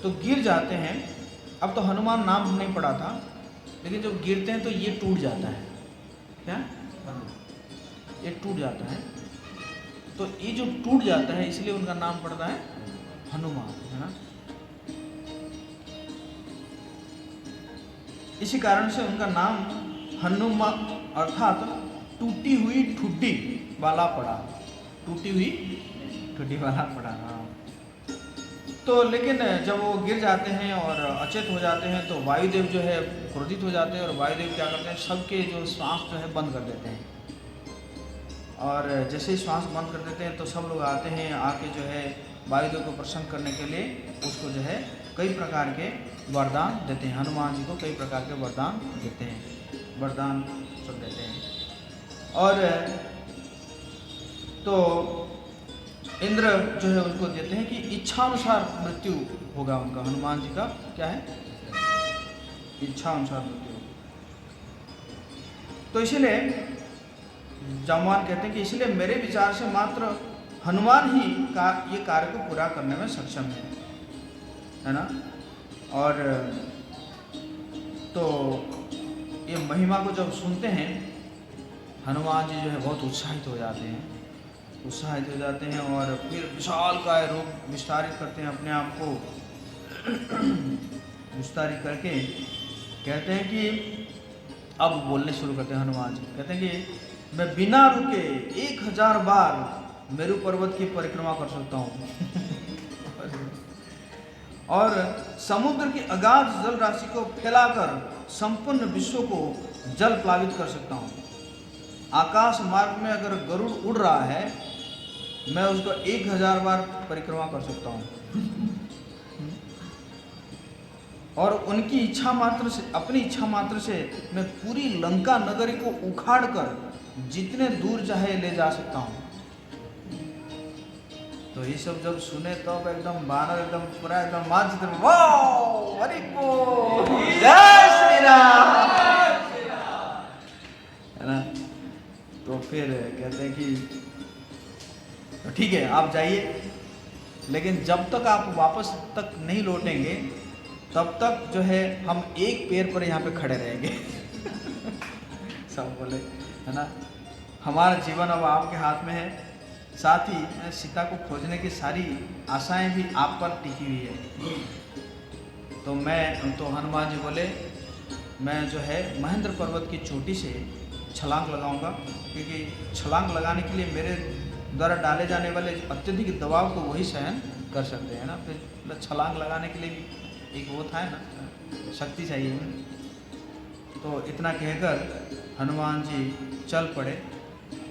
Speaker 1: तो गिर जाते हैं, अब तो हनुमान नाम नहीं पड़ा था, लेकिन जब गिरते हैं तो ये टूट जाता है, क्या ये टूट जाता है। तो ये जो टूट जाता है इसलिए उनका नाम पड़ता है हनुमान, है ना। इसी कारण से उनका नाम हनुमान अर्थात टूटी हुई ठुड्डी वाला पड़ा, टूटी हुई ठुड्डी वाला पड़ा। हाँ, तो लेकिन जब वो गिर जाते हैं और अचेत हो जाते हैं तो वायुदेव जो है क्रोधित हो जाते हैं और वायुदेव क्या करते हैं, सबके जो श्वास जो है बंद कर देते हैं। और जैसे ही श्वास बंद कर देते हैं तो सब लोग आते हैं, आके जो है वायुदेव को प्रसन्न करने के लिए उसको जो है कई प्रकार के वरदान देते हैं। हनुमान जी को कई प्रकार के वरदान देते हैं, वरदान सब देते हैं। और तो इंद्र जो है उसको देते हैं कि इच्छानुसार मृत्यु होगा उनका, हनुमान जी का क्या है, इच्छानुसार मृत्यु। तो इसीलिए जामवान कहते हैं कि इसलिए मेरे विचार से मात्र हनुमान ही ये कार्य को पूरा करने में सक्षम है ना। और तो ये महिमा को जब सुनते हैं हनुमान जी जो है बहुत उत्साहित हो जाते हैं, उत्साहित हो जाते हैं और फिर विशालकाय रूप विस्तारित करते हैं अपने आप को विस्तारित करके कहते हैं कि अब बोलने शुरू करते हैं हनुमान जी। कहते हैं कि मैं बिना रुके 1000 बार मेरू पर्वत की परिक्रमा कर सकता हूँ और समुद्र की अगाध जल राशि को फैलाकर संपूर्ण विश्व को जल प्लावित कर सकता हूँ। आकाश मार्ग में अगर गरुड़ उड़ रहा है, मैं उसको 1000 बार परिक्रमा कर सकता हूँ और उनकी इच्छा मात्र से, अपनी इच्छा मात्र से मैं पूरी लंका नगरी को उखाड़ कर जितने दूर चाहे ले जा सकता हूँ। तो ये सब जब सुने तब एकदम बानर एकदम पूरा एकदम मानचित्र, वाह हरि बोल जय श्री राम, है ना। तो फिर कहते हैं कि तो ठीक है आप जाइए, लेकिन जब तक आप वापस तक नहीं लौटेंगे तब तक जो है हम एक पैर पर यहाँ पे खड़े रहेंगे। सब बोले है ना, हमारा जीवन अब आपके हाथ में है। साथ ही सीता को खोजने की सारी आशाएं भी आप पर टिकी हुई है। तो हनुमान जी बोले मैं जो है महेंद्र पर्वत की चोटी से छलांग लगाऊंगा, क्योंकि छलांग लगाने के लिए मेरे द्वारा डाले जाने वाले अत्यधिक दबाव को वही सहन कर सकते हैं ना। फिर छलांग लगाने के लिए भी एक वो था ना, शक्ति चाहिए ना। तो इतना कहकर हनुमान जी चल पड़े।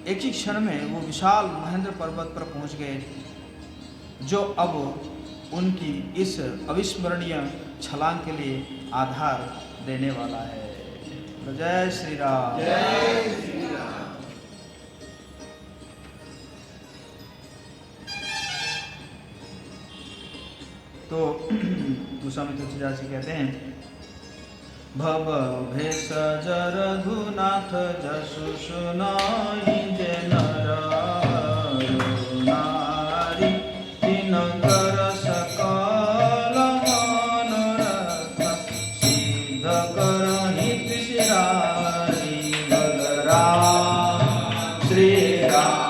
Speaker 1: एक ही क्षण में वो विशाल महेंद्र पर्वत पर पहुंच गए, जो अब उनकी इस अविस्मरणीय छलांग के लिए आधार देने वाला है। जय श्री राम।
Speaker 2: जय श्री राम।
Speaker 1: तो गोस्वामी तुलसीदास जी कहते हैं, भव भेष जरघुनाथ जसु सुनाई जे नर नारी दिनकर सकल मनोरथ सिद्ध करहि त्रिशिरारी। बलराम श्री राम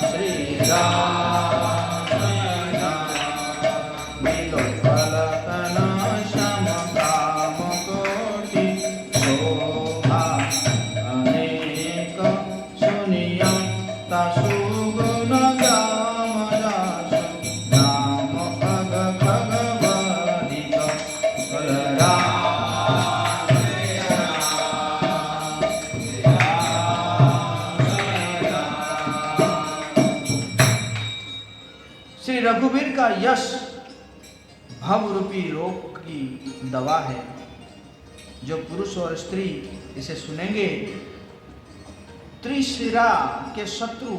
Speaker 1: श्री राम रघुवीर का यश भव रूपी रोग की दवा है। जो पुरुष और स्त्री इसे सुनेंगे, त्रिशिरा के शत्रु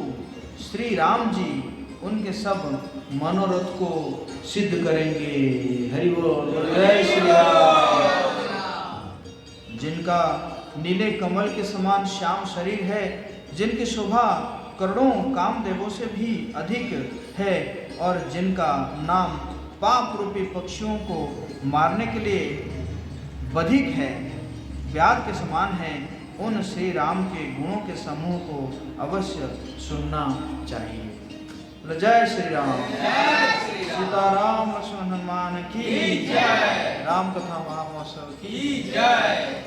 Speaker 1: श्री राम जी उनके सब मनोरथ को सिद्ध करेंगे। हरि बोल, जय श्री राम। जिनका नीले कमल के समान श्याम शरीर है, जिनकी शोभा करोड़ों कामदेवों से भी अधिक है, और जिनका नाम पाप रूपी पक्षियों को मारने के लिए बधिक है, व्याध के समान है, उन श्री राम के गुणों के समूह को अवश्य सुनना चाहिए। जय श्री राम। सीताराम लक्ष्मण हनुमान की जय। राम कथा महामहोत्सव की जय।